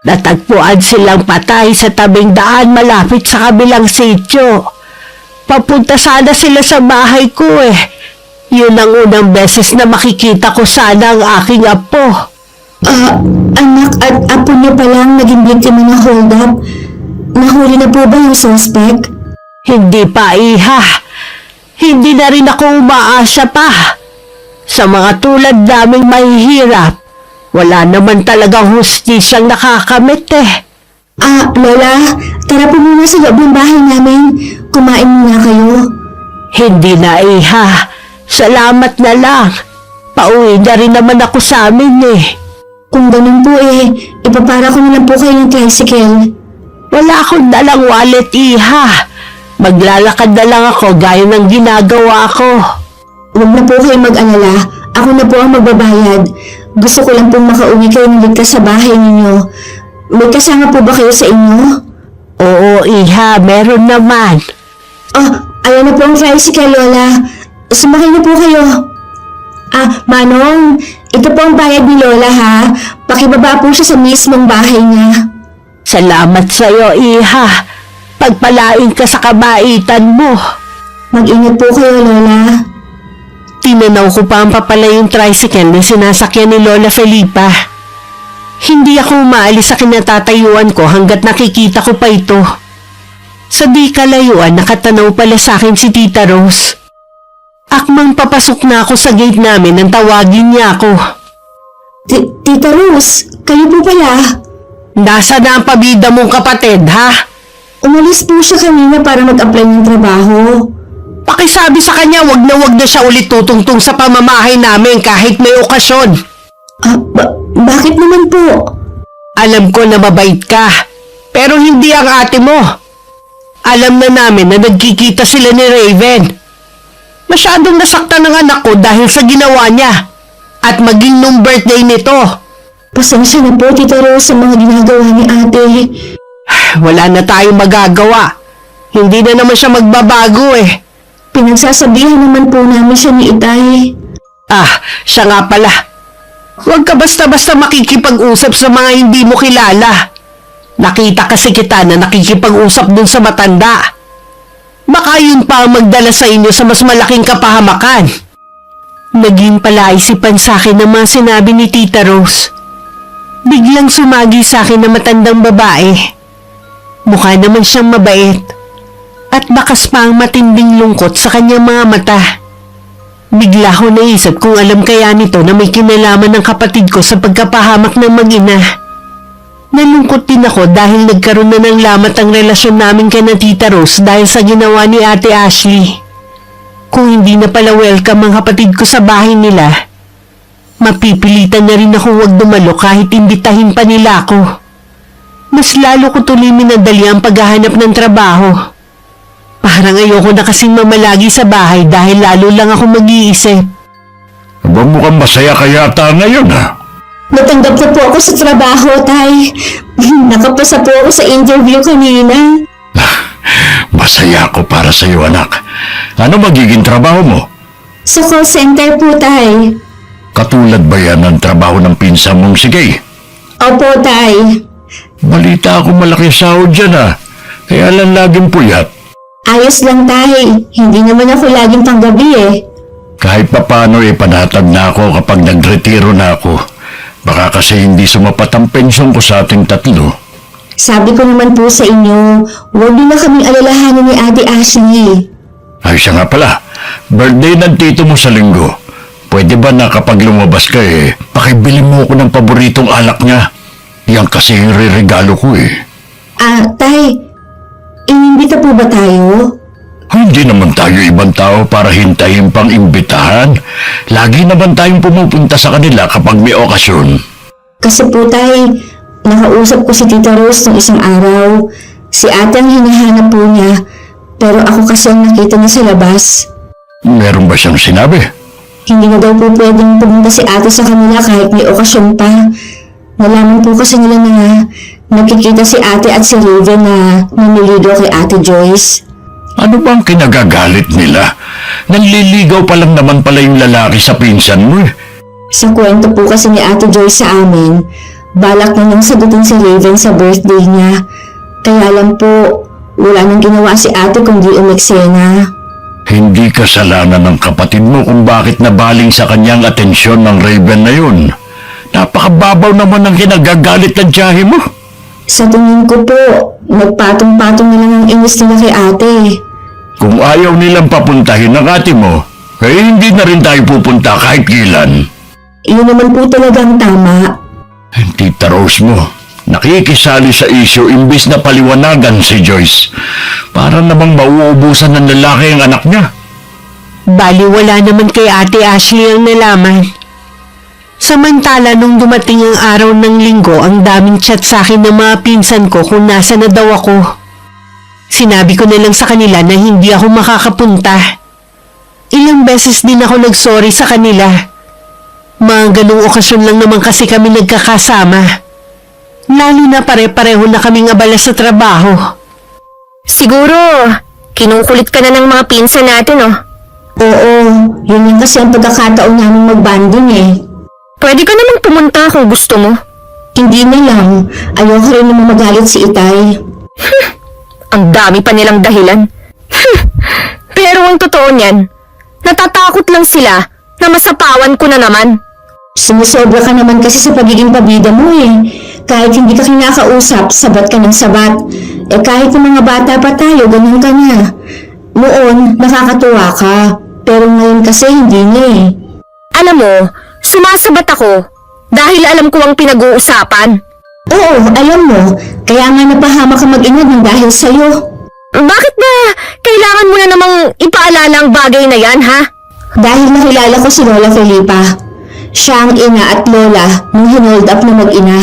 Natagpuan silang patay sa tabing daan malapit sa kabilang sitio. Papunta sana sila sa bahay ko eh. Yun ang unang beses na makikita ko sana ang aking apo. Anak at apo niyo palang naging biktima ng hold up. Nahuli na po ba yung suspect? Hindi pa, iha. Hindi na rin ako umaasa pa. Sa mga tulad naming mahihirap, wala naman talagang hustisyang nakakamit eh. Lola, tara po muna sa loob ng bahay namin. Kumain muna kayo. Hindi na, iha. Salamat na lang. Pauwi na rin naman ako sa amin eh. Kung ganun po ipapara ko na lang po kayo ng tricycle. Wala akong dalang wallet, iha. Maglalakad na lang ako gaya ng ginagawa ko. Huwag na po kayo mag-alala. Ako na po ang magbabayad. Gusto ko lang pong makauwi kayo ng ligtas sa bahay ninyo. May kasama po ba kayo sa inyo? Oo, iha. Meron naman. Ayan na po ang tricycle, Lola. Sumakay na po kayo. Manong, ito po ang bayad ni Lola ha. Pakibaba po siya sa mismong bahay niya. Salamat sa'yo, iha. Pagpalain ka sa kabaitan mo. Mag-ingat po kayo, Lola. Tinanaw ko pa ang papalayong tricycle na sinasakyan ni Lola Felipa. Hindi ako umaalis sa kinatatayuan ko hanggat nakikita ko pa ito. Sa di kalayuan, nakatanaw pala sa akin si Tita Rose. Akmang papasok na ako sa gate namin nang tawagin niya ako. Tita Rose, kayo po pala. Nasa na ang pabida mong kapatid, ha? Umalis po siya kanina para mag-apply ng trabaho. Pakisabi sa kanya wag na siya ulit tutungtong sa pamamahay namin kahit may okasyon. Bakit naman po? Alam ko na mabait ka, pero hindi ang ate mo. Alam na namin na nagkikita sila ni Raven. Masyadong nasaktan ng anak ko dahil sa ginawa niya at maging nung birthday nito. Pasensya na po, Tita Rose, sa mga ginagawa ni ate. Wala na tayong magagawa. Hindi na naman siya magbabago eh. Pinagsasabihan naman po namin siya ni Itay. Siya nga pala. Huwag ka basta-basta makikipag-usap sa mga hindi mo kilala. Nakita kasi kita na nakikipag-usap dun sa matanda. Baka yun pa ang magdala sa inyo sa mas malaking kapahamakan. Naging palaisipan sa akin ng mga sinabi ni Tita Rose. Biglang sumagi sa akin na matandang babae. Mukha naman siyang mabait. At bakas pa ang matinding lungkot sa kanyang mga mata. Bigla ko naisip kung alam kaya nito na may kinalaman ng kapatid ko sa pagkapahamak ng mag-ina. Nalungkot din ako dahil nagkaroon na ng lamat ang relasyon namin kay na Tita Rose dahil sa ginawa ni Ate Ashley. Kung hindi na pala welcome ang kapatid ko sa bahay nila, mapipilitan na rin akong huwag dumalo kahit imbitahin pa nila ako. Mas lalo ko tuloy minadali ang paghahanap ng trabaho. Parang ayoko na kasing mamalagi sa bahay dahil lalo lang ako mag-iisip. Aba, mukhang masaya ka yata ngayon, ha? Natanggap na po ako sa trabaho, Tay. Nakapasa po ako sa interview kanina. Masaya ako para sa iyo, anak. Ano magiging trabaho mo? Sa call center po, Tay. Katulad ba yan ng trabaho ng pinsan mong sige? Opo, Tay. Balita ako malaki sahod dyan, ha? Kaya lang laging puyat. Ayos lang, Tay. Hindi naman ako laging panggabi eh. Kahit papano panatag na ako kapag nagretiro na ako. Baka kasi hindi sumapat ang pensyon ko sa ating tatlo. Sabi ko naman po sa inyo, huwag niyo na kaming alalahanin ni Ate Ashley. Ay, siya nga pala. Birthday ng tito mo sa linggo. Pwede ba na kapag lumabas ka pakibili mo ako ng paboritong alak niya? Yan kasi yung regalo ko Tay, inimbita po ba tayo? Hindi naman tayo ibang tao para hintayin pang imbitahan. Lagi naman tayong pumupunta sa kanila kapag may okasyon. Kasi po, Tay, nakausap ko si Tita Rose ng isang araw. Si ate ang hinahanap po niya, pero ako kasi ang nakita niya sa labas. Meron ba siyang sinabi? Hindi na daw po pwedeng pumunta si ate sa kanila kahit may okasyon pa. Nalaman po kasi nila na nakikita si ate at si Raven na naniligaw kay Ate Joyce. Ano bang kinagagalit nila? Nanliligaw pa lang naman pala yung lalaki sa pinsan mo Sa kwento po kasi ni Ate Joyce sa amin, balak na nang sagutin si Raven sa birthday niya. Kaya lang po, wala nang ginawa si ate kundi umeksena. Hindi kasalanan ng kapatid mo kung bakit nabaling sa kanyang atensyon ng Raven na yun. Napakababaw naman ang kinagagalit ng tiyahe mo. Sa tingin ko po, nagpatong-patong na lang ang inis nila kay ate. Kung ayaw nilang papuntahin ang ate mo, hindi na rin tayo pupunta kahit kailan. Iyon naman po talagang tama. Tita Rose mo, nakikisali sa isyo imbis na paliwanagan si Joyce. Para namang mauubusan ng lalaki ang anak niya. Bali wala naman kay Ate Ashley ang nalaman. Samantala nung dumating ang araw ng linggo, ang daming chat sa akin ng mga pinsan ko kung nasa na daw ako. Sinabi ko na lang sa kanila na hindi ako makakapunta. Ilang beses din ako nagsorry sa kanila. Mga ganung okasyon lang naman kasi kami nagkakasama. Lalo na pare-pareho na kaming abala sa trabaho. Siguro, kinukulit ka na ng mga pinsan natin, oh. Oo, yun yung kasi ang pagkakataon namin mag-banding eh. Pwede ka namang pumunta kung gusto mo. Hindi na lang, ayoko rin naman magalit si Itay. Ang dami pa nilang dahilan. Pero ang totoo niyan, natatakot lang sila na masapawan ko na naman. Sumusobra ka naman kasi sa pagiging pabida mo eh. Kahit hindi ka kinakausap, sabat ka ng sabat. Kahit ng mga bata pa tayo, ganun ka na. Noon, nakakatuwa ka. Pero ngayon kasi hindi na eh. Alam mo, sumasabat ako dahil alam ko ang pinag-uusapan. Oo, alam mo. Kaya nga napahama ka mag-inod ng dahil sa'yo. Bakit ba kailangan mo na namang ipaalala ang bagay na yan, ha? Dahil nakilala ko si Lola Felipa. Siya ang ina at lola nung hinold up na mag-ina.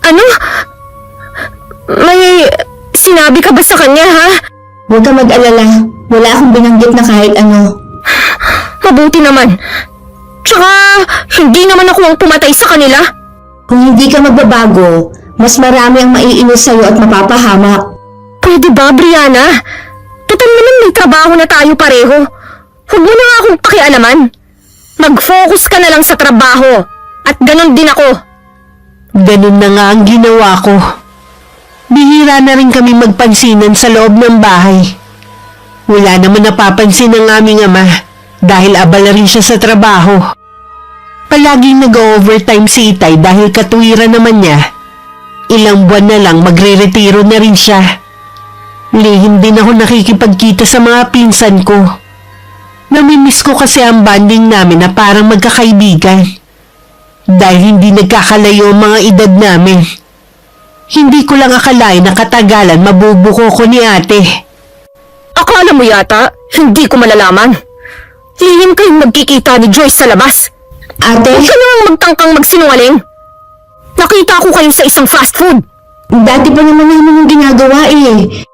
Ano? May sinabi ka ba sa kanya, ha? Huwag ka mag-alala. Wala akong binanggit na kahit ano. Mabuti naman. Tsaka, hindi naman ako ang pumatay sa kanila. Kung hindi ka magbabago, mas marami ang maiinis sa'yo at mapapahamak. Pwede ba, Brianna? Total naman may trabaho na tayo pareho. Huwag mo na nga akong pakialaman. Mag-focus ka na lang sa trabaho. At ganon din ako. Ganun na nga ang ginawa ko. Bihira na rin kami magpansinan sa loob ng bahay. Wala naman napapansin ng aming ama dahil abala rin siya sa trabaho. Palaging nag-overtime si Itay dahil katuwiran naman niya. Ilang buwan na lang magre-retiro na rin siya. Lihim din ako nakikipagkita sa mga pinsan ko. Namimiss ko kasi ang banding namin na parang magkakaibigan. Dahil hindi nagkakalayo ang mga edad namin. Hindi ko lang akalain na katagalan mabubuko ko ni ate. Akala mo yata, hindi ko malalaman. Lihim kayong magkikita ni Joyce sa labas. Ate, Huwag ka namang magtangkang magsinungaling. Nakita ko kayo sa isang fast food. dati pa naman namin yung ginagawa eh.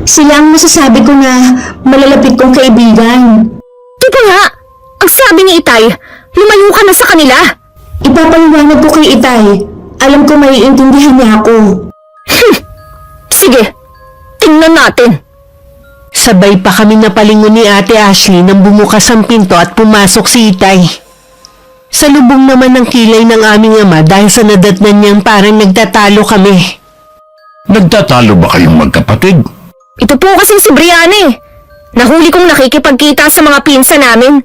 Sila ang masasabi ko na malalapit kong kaibigan. Di ba nga? Ang sabi ni Itay, lumayo ka na sa kanila. Ipapaliwanag ko kay Itay. Alam ko maiintindihan niya ako. Sige, tingnan natin. Sabay pa kami napalingon ni Ate Ashley nang bumukas ang pinto at pumasok si Itay. Salubong naman ng kilay ng aming ama dahil sa nadatnan niyang parang nagtatalo kami. Nagtatalo ba kayong magkapatid? Ito po kasing si Brianna eh. Nahuli kong nakikipagkita sa mga pinsa namin.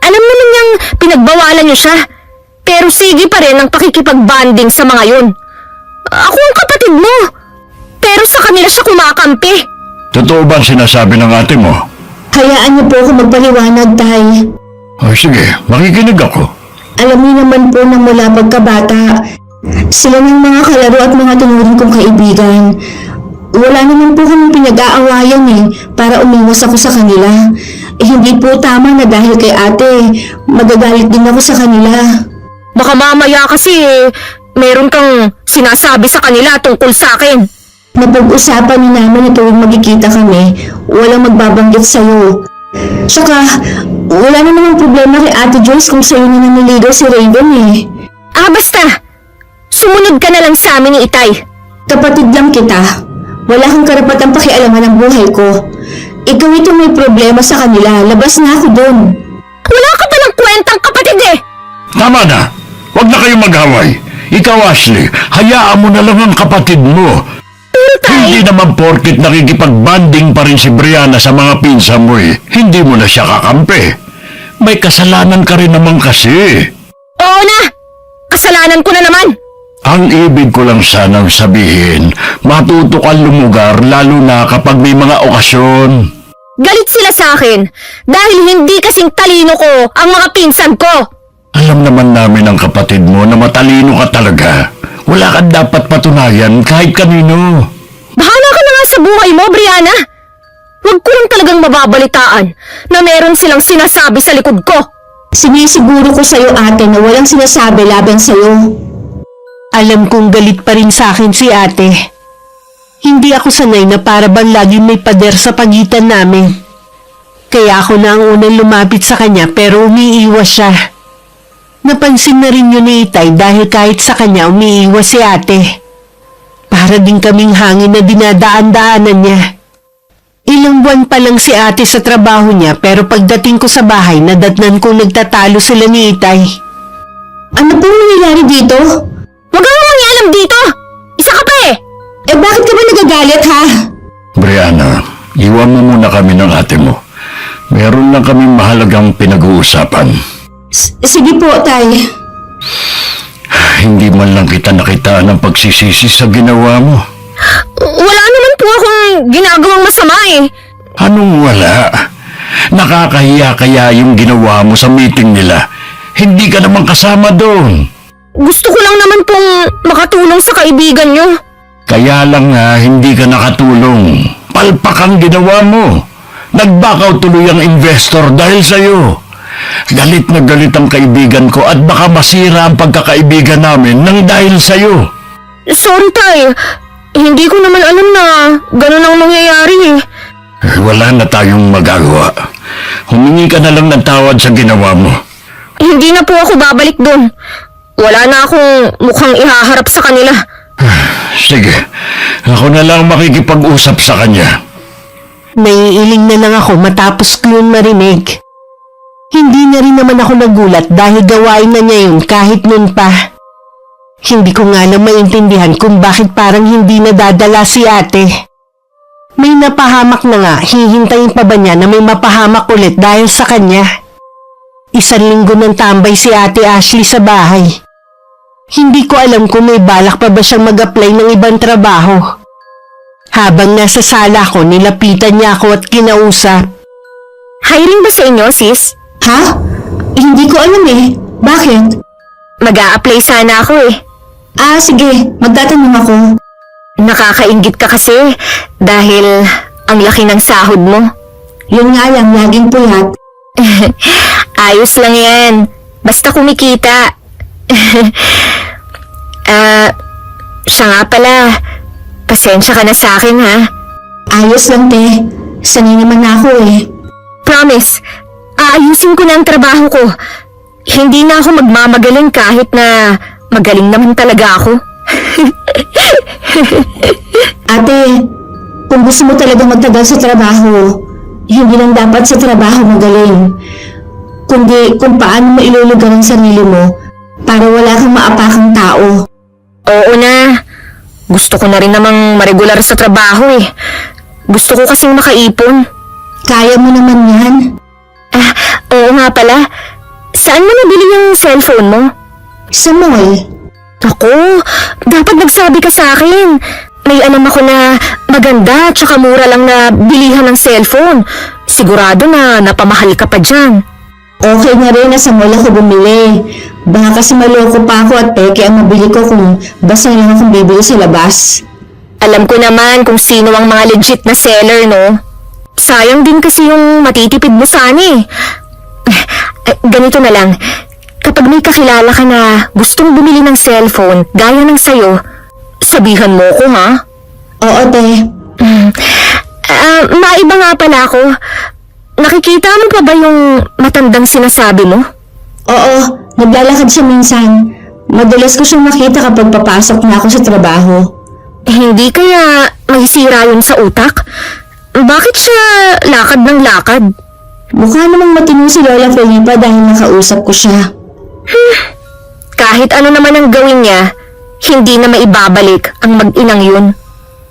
Alam naman niyang pinagbawalan niyo siya. Pero sige pa rin ang pakikipagbanding sa mga yun. Ako ang kapatid mo. Pero sa kanila siya kumakampi. Totoo ba ang sinasabi ng ate mo? Hayaan niyo po ako magpaliwanag, Tay. O sige, makikinig ako. Alam niyo naman po na mula pagkabata, sila ng mga kalaro at mga tinuring kong kaibigan. Wala naman po kaming pinag-aawayan eh, para umiwas ako sa kanila. Hindi po tama na dahil kay ate, magagalit din ako sa kanila. Baka mamaya kasi meron kang sinasabi sa kanila tungkol sa akin. Napag-usapan ni namin na tuwing magkikita kami, walang magbabanggit sa'yo. Tsaka, wala na namang problema kay Ate Joyce kung sa'yo na naniligaw si Raven eh. Basta. Sumunod ka na lang sa amin ni Itay. Kapatid lang kita. Wala kang karapatang pakialaman ng buhay ko. Ikaw ito may problema sa kanila. Labas na ako doon. Wala ka palang kwentang kapatid eh. Tama na! Huwag na kayong mag-away. Ikaw, Ashley, hayaan mo na lang ang kapatid mo. Hindi naman porkit nakikipag-banding pa rin si Brianna sa mga pinsa mo eh. Hindi mo na siya kakampi. May kasalanan ka rin naman kasi. Oo na. Kasalanan ko na naman. Ang ibig ko lang sanang sabihin, matuto kang lumugar lalo na kapag may mga okasyon. Galit sila sa akin dahil hindi kasing talino ko ang mga pinsan ko. Alam naman namin ang kapatid mo na matalino ka talaga. Wala kang dapat patunayan kahit kanino. Bahala ka na nga sa buhay mo, Brianna. Huwag ko lang talagang mababalitaan na meron silang sinasabi sa likod ko. Sinisiguro ko sa'yo ate na walang sinasabi laban sa'yo. Alam kong galit pa rin sa akin si ate. Hindi ako sanay na para bang laging may pader sa pagitan namin. Kaya ako na ang unang lumapit sa kanya pero umiiwas siya. Napansin na rin yun ni Itay dahil kahit sa kanya umiiwas si ate. Para din kaming hangin na dinadaan-daanan niya. Ilang buwan pa lang si ate sa trabaho niya pero pagdating ko sa bahay nadatnan kong nagtatalo sila ni Itay. Ano pong nangyayari dito? Huwag kang mangialam dito. Isa ka pa eh. Eh bakit ka ba nagagalit ha? Brianna, iwan mo muna kami ng ate mo. Meron lang kaming mahalagang pinag-uusapan. Sige po, Tay. Hindi man lang kita nakitaan ng pagsisisi sa ginawa mo. Wala naman po akong ginagawang masama eh. Anong wala? Nakakahiya kaya yung ginawa mo sa meeting nila. Hindi ka naman kasama doon. Gusto ko lang naman pong makatulong sa kaibigan nyo. Kaya lang nga hindi ka nakatulong. Palpak ang ginawa mo. Nagbakaw tuloy ang investor dahil sa'yo. Galit na galit ang kaibigan ko at baka masira ang pagkakaibigan namin nang dahil sa'yo. Sorry, Tay. Hindi ko naman alam na ganun ang mangyayari eh. Wala na tayong magagawa. Humingi ka na lang ng tawad sa ginawa mo. Hindi na po ako babalik doon. Wala na akong mukhang ihaharap sa kanila. Sige, ako na lang makikipag-usap sa kanya. Naiiling na lang ako matapos ko yun marinig. Hindi na rin naman ako nagulat dahil gawain na niya yun kahit nun pa. Hindi ko nga lang maintindihan kung bakit parang hindi nadadala si ate. May napahamak na nga, hihintayin pa ba niya na may mapahamak ulit dahil sa kanya? Isang linggo nang tambay si Ate Ashley sa bahay. Hindi ko alam kung may balak pa ba siyang mag-apply ng ibang trabaho. Habang nasa sala ko, nilapitan niya ako at kinausap. Hiring ba sa inyo, sis? Ha? Hindi ko alam eh. Bakit? Mag-a-apply sana ako eh. Sige. Magtatanong ako. Nakakaingit ka kasi dahil Ang laki ng sahod mo. Yun nga lang, laging puyat. Ayos lang yan. Basta kumikita. Siya nga pala. Pasensya ka na sa akin, ha? Ayos lang, te. Sanay naman ako eh. Promise, aayusin ko na ang trabaho ko. Hindi na ako magmamagaling kahit na magaling naman talaga ako. Ate, kung gusto mo talaga magtagal sa trabaho, hindi lang dapat sa trabaho magaling, kundi kung paano mo ilulugar ang sarili mo para wala kang maapakang tao. Oo na. Gusto ko na rin namang maregular sa trabaho eh. Gusto ko kasing makaipon. Kaya mo naman yan. Oo nga pala. Saan mo nabili yung cellphone mo? Sa mall. Ako, dapat nagsabi ka sa akin. May alam ako na maganda tsaka mura lang na bilihan ng cellphone. Sigurado na napamahal ka pa dyan. Okay na rin na sa mall ako bumili. Baka kasi maloko pa ako at peke ang mabili ko kung basta lang akong bibili sa labas. Alam ko naman kung sino ang mga legit na seller, no? Sayang din kasi yung matitipid mo sana eh. Ganito na lang. Kapag may kakilala ka na gustong bumili ng cellphone gaya ng sayo, sabihan mo ko, ha? Oo, te. Maiba nga pala ako. Nakikita mo pa ba yung matandang sinasabi mo? Oo, naglalakad siya minsan. Madalas ko siyang makita kapag papasok na ako sa trabaho. Hindi kaya may sira yun sa utak? Bakit siya lakad ng lakad? Mukha namang matino si Lola Felipa dahil nakausap ko siya. Kahit ano naman ang gawin niya, hindi na maibabalik ang mag-inang yun.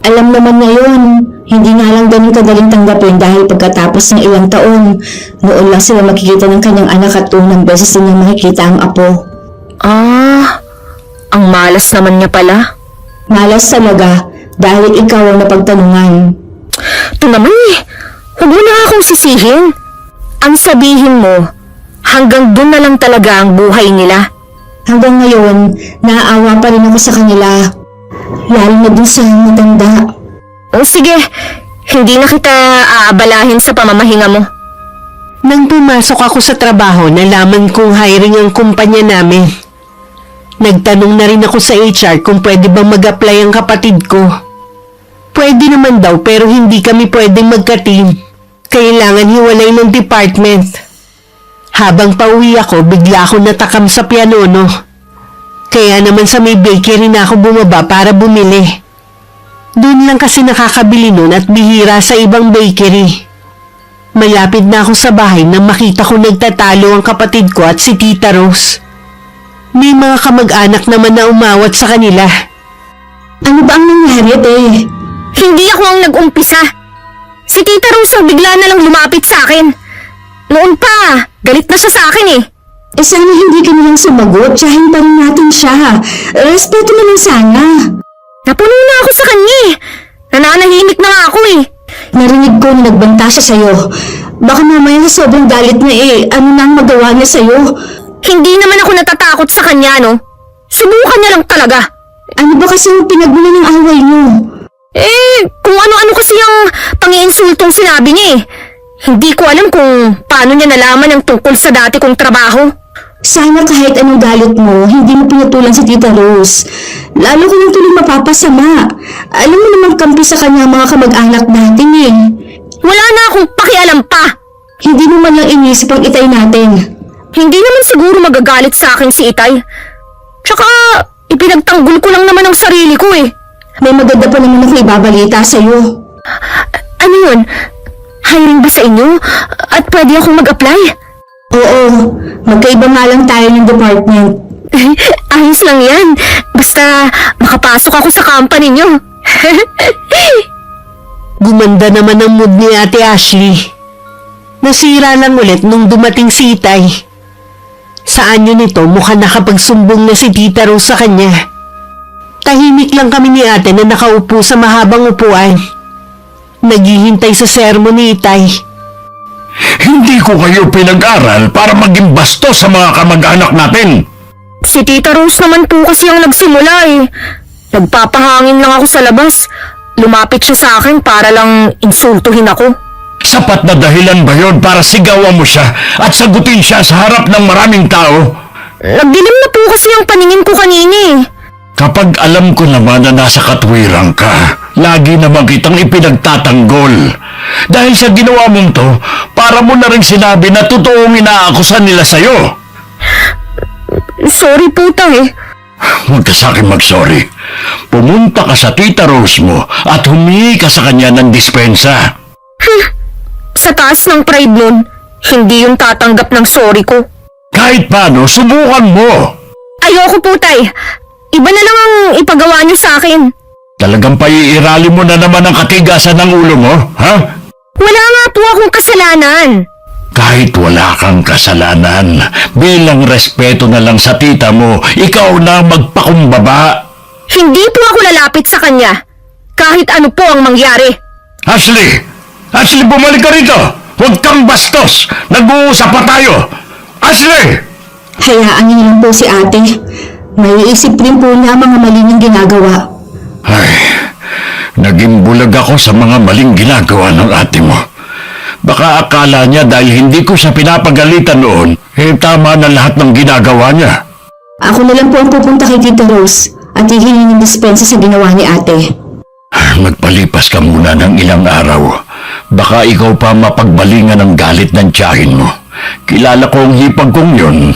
Alam naman niya yun. Hindi nga lang ganun kadaling tanggapin dahil pagkatapos ng ilang taon, noon lang sila makikita ng kanyang anak at unang beses din niya makikita ang apo. Ang malas naman niya pala. Malas talaga dahil ikaw ang napagtanungan. Ito naman eh, huwag mo na akong sisihin. Ang sabihin mo, hanggang dun na lang talaga ang buhay nila. Hanggang ngayon, naaawa pa rin ako sa kanila. Lalo na dun sa matanda. O sige, hindi na kita aabalahin sa pamamahinga mo. Nang pumasok ako sa trabaho, nalaman kong hiring ang kumpanya namin. Nagtanong na rin ako sa HR kung pwede bang mag-apply ang kapatid ko. Pwede naman daw pero hindi kami pwedeng magka-team. Kailangan hiwalay ng department. Habang pauwi ako, bigla ako natakam sa pianono. Kaya naman sa may bakery na ako bumaba para bumili. Doon lang kasi nakakabili nun at bihira sa ibang bakery. Malapit na ako sa bahay nang makita ko nagtatalo ang kapatid ko at si Tita Rose. May mga kamag-anak naman na umawat sa kanila. Ano ba ang nangyari, te? Hindi ako ang nag-umpisa. Si Tita Rose ang bigla na lang lumapit sa akin. Noon pa, galit na siya sa akin eh. Eh sana hindi ka nilang sumagot. Tsahin pa rin natin siya. Respeto naman sana. Napuno na ako sa kanya eh. Nananahimik na nga ako eh. Narinig ko na nagbanta siya sa'yo. Baka mamaya sa sobrang galit niya ano na ang magawa niya sa'yo? Hindi naman ako natatakot sa kanya, no? Subukan niya lang talaga. Ano ba kasi yung pinagmula ng away niyo? Kung ano-ano kasi ang pang-iinsultong sinabi niya eh. Hindi ko alam kung paano niya nalaman ang tungkol sa dati kong trabaho. Sana kahit anong galit mo, hindi mo pinutulan si Tita Rose. Lalo ko nang tuloy mapapasama. Alam mo namang kampi sa kanya ang mga kamag-anak natin eh. Wala na akong pakialam pa. Hindi mo man lang inisip ang itay natin. Hindi naman siguro magagalit sa akin si Itay. Tsaka, ipinagtanggol ko lang naman ang sarili ko eh. May maganda pa naman ako ibabalita sa'yo. Ano yun? Hiring ba sa inyo? At pwede akong mag-apply? Oo, magkaiba nga lang tayo ng department. Ayos lang yan. Basta makapasok ako sa company nyo. Gumanda naman ang mood ni Ate Ashley. Nasira lang ulit nung dumating si Itay. Saan yun ito mukhang nakapagsumbong na si Tita Rose sa kanya. Tahimik lang kami ni ate na nakaupo sa mahabang upuan. Naghihintay sa sermon ni Itay. Hindi ko kayo pinag-aral para maging bastos sa mga kamag-anak natin. Si Tita Rose naman po kasi ang nagsimula eh. Nagpapahangin lang ako sa labas. lumapit siya sa akin para lang insultuhin ako. Sapat na dahilan ba yon para sigawan mo siya at sagutin siya sa harap ng maraming tao? Nagdilim na po kasi ang paningin ko kanina eh. Kapag alam ko naman na nasa katwiran ka, lagi naman kitang ipinagtatanggol. Dahil sa ginawa mong to, para mo na rin sinabi na totoong inaakusan nila sa'yo. Sorry po, Tay. Huwag ka sa akin mag-sorry. Pumunta ka sa Tita Rose mo at humingi ka sa kanya ng dispensa. Sa taas ng pride nun, hindi yung tatanggap ng sorry ko. Kahit paano, subukan mo. Ayoko po, Tay. Iba na lang ang ipagawa niyo sa akin. Talagang paiirali mo na naman ang katigasan ng ulo mo, ha? Wala nga po akong kasalanan. Kahit wala kang kasalanan, bilang respeto na lang sa tita mo, ikaw na ang magpakumbaba. Hindi po ako lalapit sa kanya. Kahit ano po ang mangyari. Ashley! Ashley, bumalik ka rito! Huwag kang bastos! Nag-uusap pa tayo! Ashley! Hayaan niyo lang po si ate. May isip rin po niya ang mga mali niyang ginagawa. Ay, naging bulag ako sa mga maling ginagawa ng ate mo. Baka akala niya dahil hindi ko siya pinapagalitan noon, tama na lahat ng ginagawa niya. Ako na lang po ang pupunta kay Tita Rose at hihingi ng dispensa sa ginawa ni ate. Magpalipas ka muna ng ilang araw. Baka ikaw pa mapagbalingan ng galit ng tiyahin mo. Kilala ko ang hipag kong yun.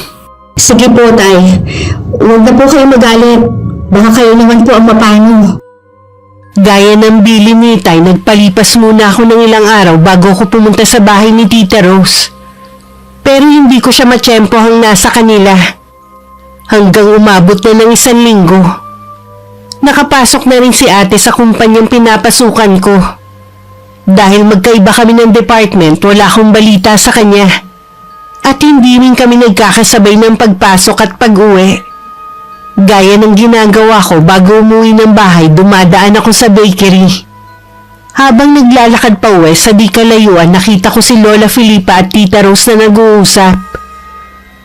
Sige po, Tay. Huwag na po kayo magalit. Baka kayo naman po ang mapano. Gaya ng bili ni Tay, nagpalipas muna ako ng ilang araw bago ako pumunta sa bahay ni Tita Rose. Pero hindi ko siya matsyempohang nasa kanila. Hanggang umabot na ng 1 linggo. Nakapasok na rin si ate sa kumpanyang pinapasukan ko. Dahil magkaiba kami ng department, wala akong balita sa kanya. At hindi rin kami nagkakasabay ng pagpasok at pag-uwi. Gaya ng ginagawa ko bago umuwi ng bahay, dumadaan ako sa bakery. Habang naglalakad pa uwi sa di kalayuan, nakita ko si Lola Filipa at Tita Rose na nag-uusap.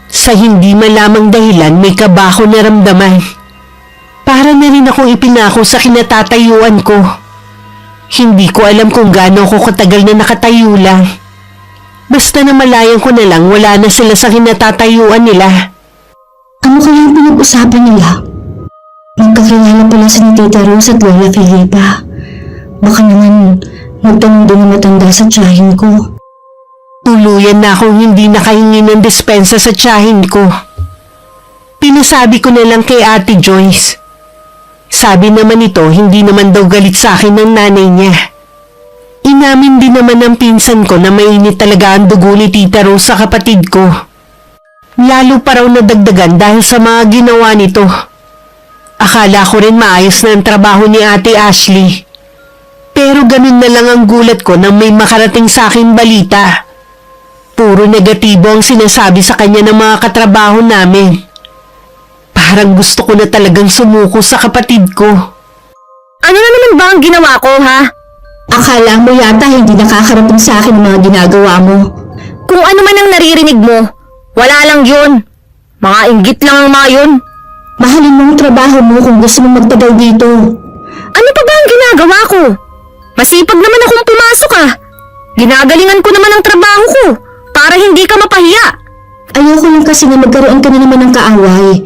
Sa hindi malamang dahilan, may kaba ako naramdaman. Para na rin akong ipinako sa kinatatayuan ko. Hindi ko alam kung gaano ako katagal na nakatayo lang. Basta na malayan ko na lang wala na sila sa kinatatayuan nila. Ano kaya ang pinag-usapan nila? Magkakilala pala si Tita Rose at Lola Filipa. Baka naman magtanong din ang matanda sa tiyahin ko. Tuluyan na akong hindi nakahingi ng dispensa sa tiyahin ko. Pinasabi ko na lang kay Ate Joyce. Sabi naman ito, hindi naman daw galit sa akin ng nanay niya. Inamin din naman ng pinsan ko na mainit talaga ang dugo ni Tita Rose sa kapatid ko. Lalo pa raw nadagdagan dahil sa mga ginawa nito. Akala ko rin maayos na ang trabaho ni Ate Ashley. Pero ganun na lang ang gulat ko nang may makarating sa akin balita. Puro negatibo ang sinasabi sa kanya ng mga katrabaho namin. Parang gusto ko na talagang sumuko sa kapatid ko. Ano na naman ba ang ginawa ko, ha? Akala mo yata hindi nakakarating sa akin ang mga ginagawa mo. Kung ano man ang naririnig mo, wala lang yun. Mga inggit lang ang mga yun. Mahalin mo ang trabaho mo kung gusto mo magtagal dito. Ano pa ba ang ginagawa ko? Masipag naman akong pumasok, ah. Ginagalingan ko naman ang trabaho ko para hindi ka mapahiya. Ayoko lang kasi na magkaroon ka na naman ng kaaway.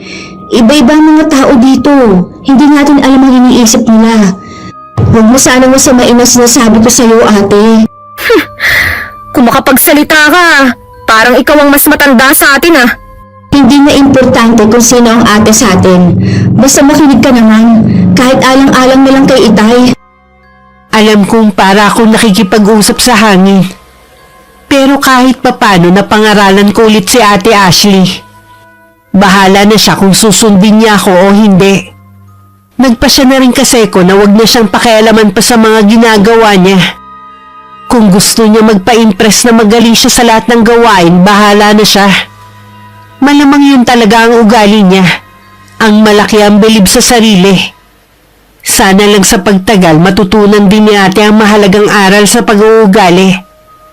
Iba-iba ang mga tao dito. Hindi natin alam ang iniisip nila. Huwag mo sana masamain ang sinasabi ko sa'yo, ate. Kung makapagsalita ka, parang ikaw ang mas matanda sa atin, ah. Hindi na importante kung sino ang ate sa atin. Basta makinig ka naman, kahit alang-alang na lang kay Itay. Alam kong para akong nakikipag-usap sa hangin. Pero kahit papano napangaralan ko ulit si Ate Ashley. Bahala na siya kung susundin niya ako o hindi. Nagpasya na rin kasi ko na wag na siyang pakialaman pa sa mga ginagawa niya. Kung gusto niya magpa-impress na magaling siya sa lahat ng gawain, bahala na siya. Malamang yun talaga ang ugali niya. Ang malaki ang bilib sa sarili. Sana lang sa pagtagal matutunan din ni ate ang mahalagang aral sa pag-uugali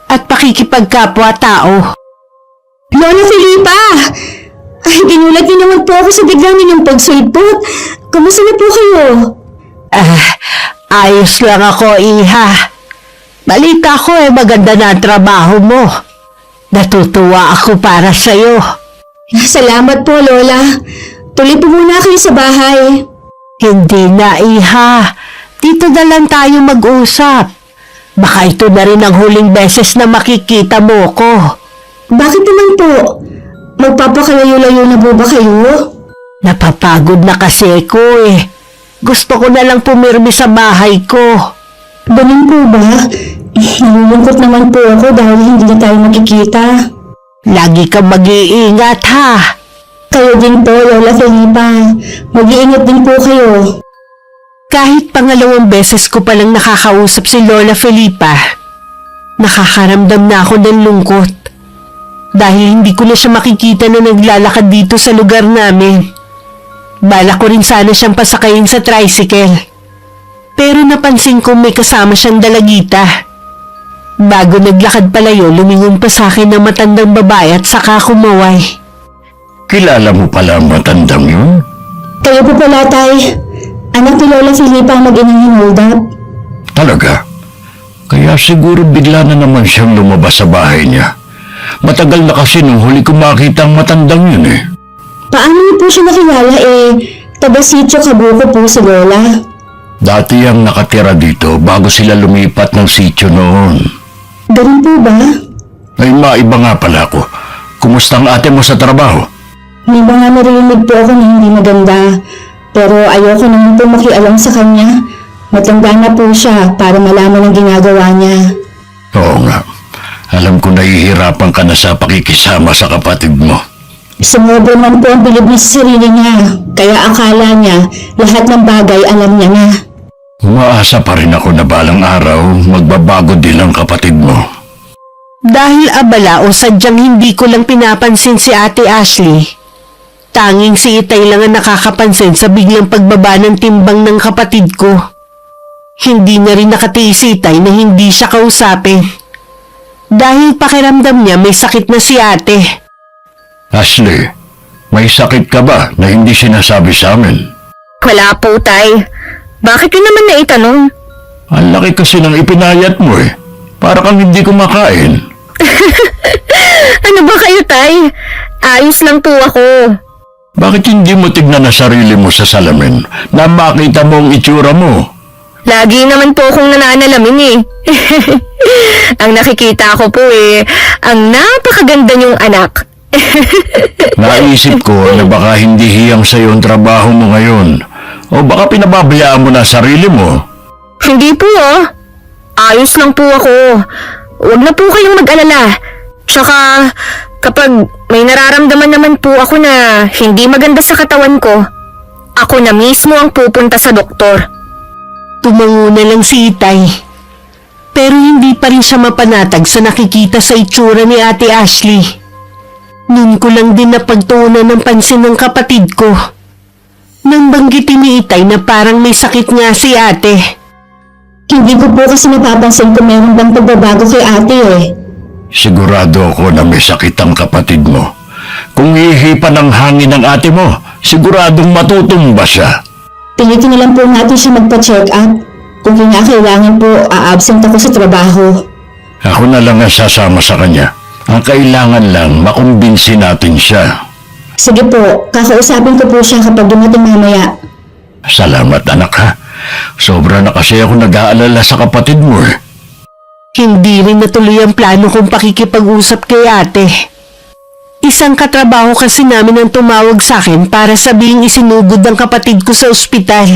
at pakikipagkapwa-tao. Lola Filipa! Ay, ginulat niyo naman po ako sa bigla ninyong pagsulpot. Kamusta na po kayo? Ayos lang ako, Iha. Balita ko maganda na ang trabaho mo. Natutuwa ako para sa'yo. Salamat po, Lola. Tuloy po muna kayo sa bahay. Hindi na, Iha. Dito na lang tayo mag-usap. Baka ito na rin ang huling beses na makikita mo ko. Bakit naman po? Magpapakalayo-layo na po ba kayo? Napapagod na kasi ako Gusto ko na lang pumirmi sa bahay ko. Ganun po ba? Nalulungkot naman po ako dahil hindi na tayo makikita. Lagi kang mag-iingat, ha? Kayo din po, Lola Felipa. Mag-iingat din po kayo. Kahit pangalawang beses ko palang nakakausap si Lola Felipa, nakakaramdam na ako ng lungkot. Dahil hindi ko na siya makikita na naglalakad dito sa lugar namin. Bala ko rin sana siyang pasakayin sa tricycle. Pero napansin ko may kasama siyang dalagita. Bago naglakad palayo, lumingon pa sa akin ng matandang babae at saka kumaway. Kilala mo pala ang matandang yun? Kayo po pala, Tay. Anak ni Lola Felipa ang mag-inang hinold up. Talaga? Kaya siguro bigla na naman siyang lumabas sa bahay niya. Matagal na kasi nung huli ko makita ang matandang yun Paano niyo po siya nakilala taga-sitio Kabuko po si Lola? Dati ang nakatira dito bago sila lumipat ng sitio noon. Ganun po ba? Ay maiba nga pala ako. Kumusta ang ate mo sa trabaho? May mga narinig po ako na hindi maganda. Pero ayoko naman po makialam sa kanya. Matanda na po siya para malaman ang ginagawa niya. Oo nga. Alam ko nahihirapan ka na sa pakikisama sa kapatid mo. Sumobra man po ang bilib niya sa sarili niya. Kaya akala niya lahat ng bagay alam niya na. Umaasa pa rin ako na balang araw magbabago din ang kapatid mo. Dahil abala o sadyang hindi ko lang pinapansin si Ate Ashley, tanging si Itay lang ang nakakapansin sa biglang pagbaba ng timbang ng kapatid ko. Hindi na rin nakatiis si Itay na hindi siya kausapin. Dahil pakiramdam niya may sakit na si ate. Ashley, may sakit ka ba na hindi sinasabi sa amin? Wala po, Tay. Bakit yun naman naitanong? Ang laki kasi ng ipinayat mo Para kang hindi kumakain. Ano ba kayo, Tay? Ayos lang po ako. Bakit hindi mo tignan na sarili mo sa salamin na makita mo ang itsura mo? Lagi naman po akong nananalamin Ang nakikita ko po ang napakaganda niyong anak. Naisip ko na baka hindi hiyang sa'yo ang trabaho mo ngayon. O baka pinababayaan mo na sarili mo. Hindi po Ayos lang po ako. Huwag na po kayong mag-alala. Tsaka, kapag may nararamdaman naman po ako na hindi maganda sa katawan ko, ako na mismo ang pupunta sa doktor. Tumango na lang si Itay. Pero hindi pa rin siya mapanatag sa nakikita sa itsura ni Ate Ashley. Noon ko lang din napagtuunan ng pansin ng kapatid ko. Nang banggitin ni Itay na parang may sakit nga si ate. Hindi ko po kasi napapansin kung meron bang pagbabago kay ate Sigurado ako na may sakit ang kapatid mo. Kung ihipan ng hangin ng ate mo, siguradong matutumba siya. Pilitin na lang po natin siya magpa-check up. Kung kailangan po, a-absent ako sa trabaho. Ako na lang ang sasama sa kanya. Ang kailangan lang, makumbinsi natin siya. Sige po, kakausapin ko po siya kapag dumating mamaya. Salamat anak ha. Sobra na kasi ako nag-aalala sa kapatid mo Hindi rin natuloy ang plano kong pakikipag-usap kay ate. Isang katrabaho kasi namin ang tumawag sa akin para sabihing isinugod ang kapatid ko sa ospital.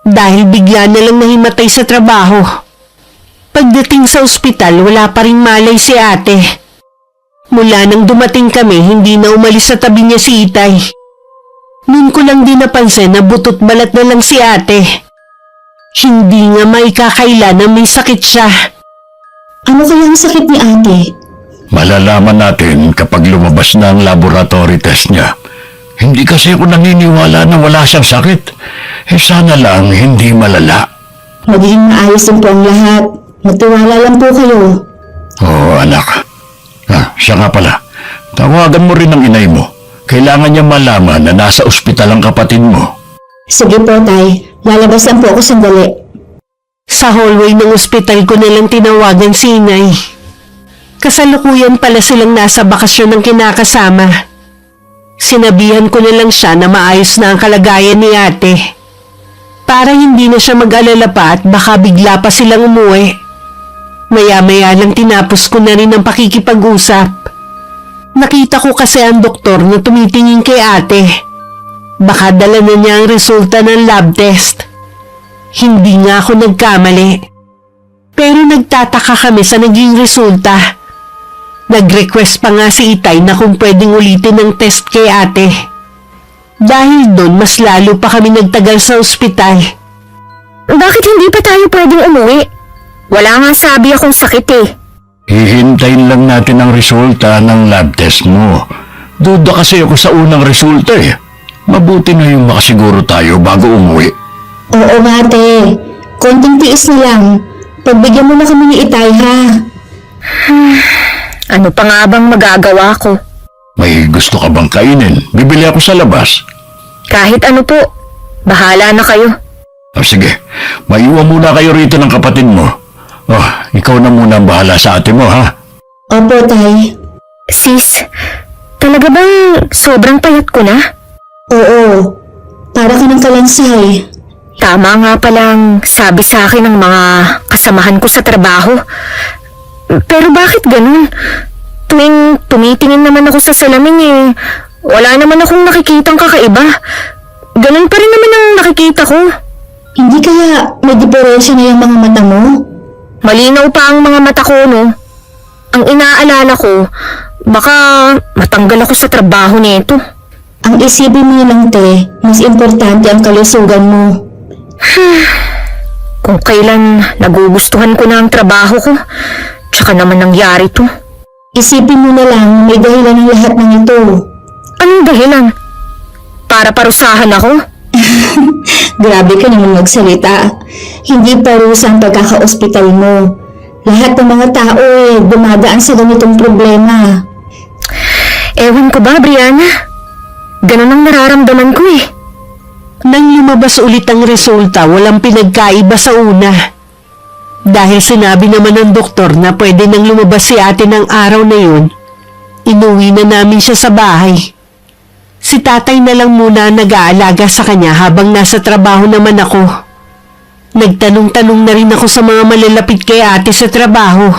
Dahil bigla na lang nahimatay sa trabaho. Pagdating sa ospital, wala pa ring malay si ate. Mula nang dumating kami, hindi na umalis sa tabi niya si Itay. Noon ko lang din napansin na butot balat na lang si ate. Hindi nga maikakaila na may sakit siya. Ano kaya ang sakit ni ate? Malalaman natin kapag lumabas na ang laboratory test niya. Hindi kasi ako naniniwala na wala siyang sakit. Sana lang hindi malala. Magiging maayos din po ang lahat. Magtiwala lang po kayo. Oo, anak. Siya nga pala. Tawagan mo rin ang inay mo. Kailangan niya malaman na nasa ospital ang kapatid mo. Sige po, Tay. Lalabas lang po ako sandali. Sa hallway ng ospital ko nalang tinawagan si Inay. Kasalukuyan pala silang nasa bakasyon ng kinakasama. Sinabihan ko na lang siya na maayos na ang kalagayan ni ate. Para hindi na siya mag-alala pa at baka bigla pa silang umuwi. Maya-maya lang tinapos ko na rin ang pakikipag-usap. Nakita ko kasi ang doktor na tumitingin kay ate. Baka dala na niya ang resulta ng lab test. Hindi nga ako nagkamali. Pero nagtataka kami sa naging resulta. Nag-request pa nga si Itay na kung pwedeng ulitin ang test kay ate. Dahil doon mas lalo pa kami nagtagal sa ospital. Bakit hindi pa tayo pwedeng umuwi? Wala nga sabi akong sakit eh. Hihintayin lang natin ang resulta ng lab test mo. Duda kasi ako sa unang resulta eh. Mabuti na yung makasiguro tayo bago umuwi. Oo nga, ate. Konting tiis na lang. Pagbigyan mo na kami ni Itay, ha? Ano pa nga bang magagawa ko? May gusto ka bang kainin? Bibili ako sa labas. Kahit ano po, bahala na kayo. O sige, maiwan muna kayo rito ng kapatid mo. Oh, ikaw na muna ang bahala sa ate mo, ha? Opo, Tay. Sis, talaga bang sobrang payat ko na? Oo. Para ka ng kalansay. Tama nga palang sabi sa akin ng mga kasamahan ko sa trabaho. Pero bakit ganun? Tuwing tumitingin naman ako sa salamin eh, wala naman akong nakikitang kakaiba. Ganun pa rin naman ang nakikita ko. Hindi kaya may diferensya na yung mga mata mo? Malinaw pa ang mga mata ko, no? Ang inaalala ko, baka matanggal ako sa trabaho nito. Ang isipin mo lang, te, mas importante ang kalusugan mo. Kung kailan nagugustuhan ko na ang trabaho ko, tsaka naman nangyari to. Isipin mo na lang may dahilan ng lahat ng ito. Anong dahilan? Para parusahan ako? Grabe ka naman magsalita. Hindi parusa ang pagkaka-ospital mo. Lahat ng mga tao dumadaan sa ganitong problema. Ewan ko ba, Brianna? Ganun ang nararamdaman ko eh. Nang lumabas ulit ang resulta, walang pinagkaiba sa una. Dahil sinabi naman ng doktor na pwede nang lumabas si ate ng araw na yun, inuwi na namin siya sa bahay. Si tatay na lang muna nag-aalaga sa kanya habang nasa trabaho naman ako. Nagtanong-tanong na rin ako sa mga malalapit kay ate sa trabaho.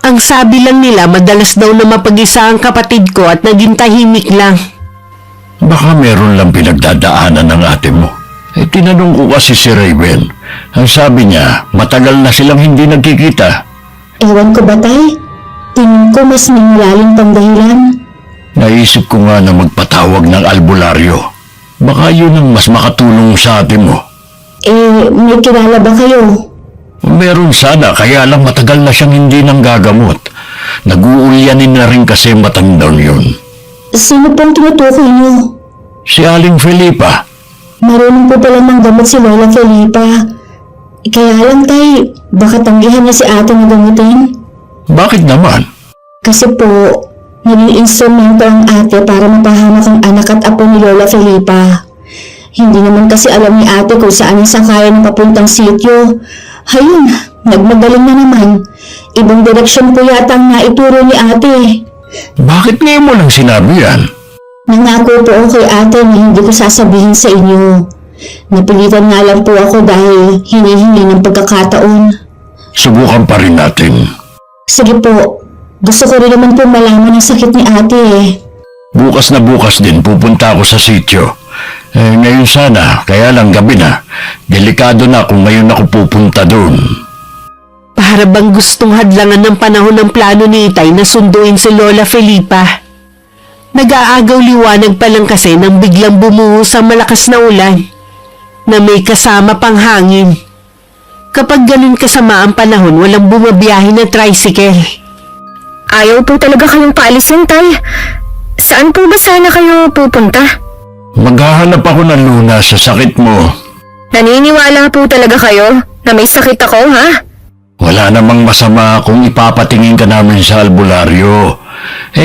Ang sabi lang nila madalas daw na mapag-isa ang kapatid ko at naging tahimik lang. Baka meron lang pinagdadaanan ng ate mo. Tinanong ko kasi si Raven. Ang sabi niya, matagal na silang hindi nagkikita. Ewan ko ba, Tay? Tingin ko mas may malalim pang dahilan. Naisip ko nga na magpatawag ng albularyo. Baka yun ang mas makatulong sa ate mo. May kilala ba kayo? Meron sana, kaya lang matagal na siyang hindi nang gagamot. Nag-uulyanin na rin kasi matandang yun. Sino pong tinutukoy niyo? Si Aling Felipa. Marunong po pala ng gamot si Lola Felipa. Kaya lang, Tay, baka tanggihan niya si ate na gamutin. Bakit naman? Kasi po, naging instrumento ang ate para mapahamak ang anak at apo ni Lola Felipa. Hindi naman kasi alam ni ate kung saan ang sakayan ng papuntang sityo. Hayun, nagmagaling na naman. Ibang direksyon po yata ang naituro ni ate. Bakit ngayon mo lang sinabi yan? Nangako po ako kay ate na hindi ko sasabihin sa inyo. Napilitan nga lang po ako dahil hinihingi ng pagkakataon. Subukan pa rin natin. Sige po, gusto ko rin naman po malaman ang sakit ni ate eh. Bukas na bukas din pupunta ako sa sityo. Ngayon sana, kaya lang gabi na. Delikado na kung ngayon ako pupunta doon. Para bang gustong hadlangan ng panahon ng plano ni Itay na sunduin si Lola Felipa. Nag-aagaw liwanag pa lang kasi nang biglang bumuhos ang malakas na ulan na may kasama pang hangin. Kapag ganun kasama ang panahon, walang bumabiyahe na tricycle. Ayaw po talaga kayong paalisin, Tay. Saan po ba sana kayo pupunta? Maghahanap ako ng luna sa sakit mo. Naniniwala po talaga kayo na may sakit ako, ha? Wala namang masama kung ipapatingin ka namin sa albularyo.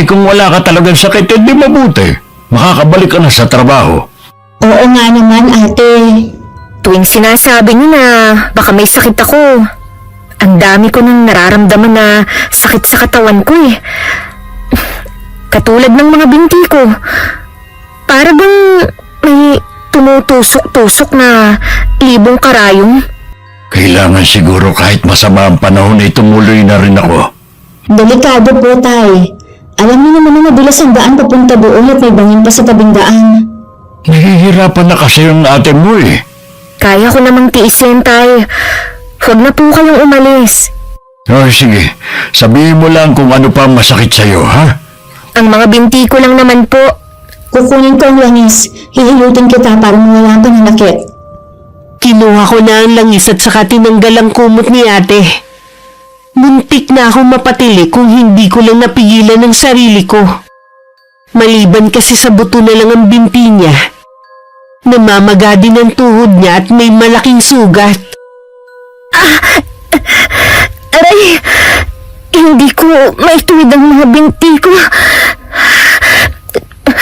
Kung wala ka talagang sakit, di mabuti. Makakabalik ka na sa trabaho. Oo nga naman ate. Tuwing sinasabi niyo na baka may sakit ako, ang dami ko nang nararamdaman na sakit sa katawan ko eh. Katulad ng mga binti ko. Para bang may tumutusok-tusok na libong karayom. Kailangan siguro kahit masama ang panahon ay tumuloy na rin ako. Delikado po, Tay. Alam niyo naman na mabilis ang daan papunta doon at may bangin pa sa tabing daan. Nahihirapan na kasi yung ate mo eh. Kaya ko namang tiisin, Tay. Huwag na po kayong umalis. O sige, sabihin mo lang kung ano pa masakit sa'yo, ha? Ang mga binti ko lang naman po. Kukunin ko ang langis. Hihilutin kita para mawala ang pananakit. Kinuha ko na ang langis at saka tinanggal ang kumot ni ate. Muntik na ako mapatili kung hindi ko lang napigilan ng sarili ko. Maliban kasi sa buto na lang ang binti niya. Namamaga din ang tuhod niya at may malaking sugat. Aray! Hindi ko maituwid ang mga binti ko.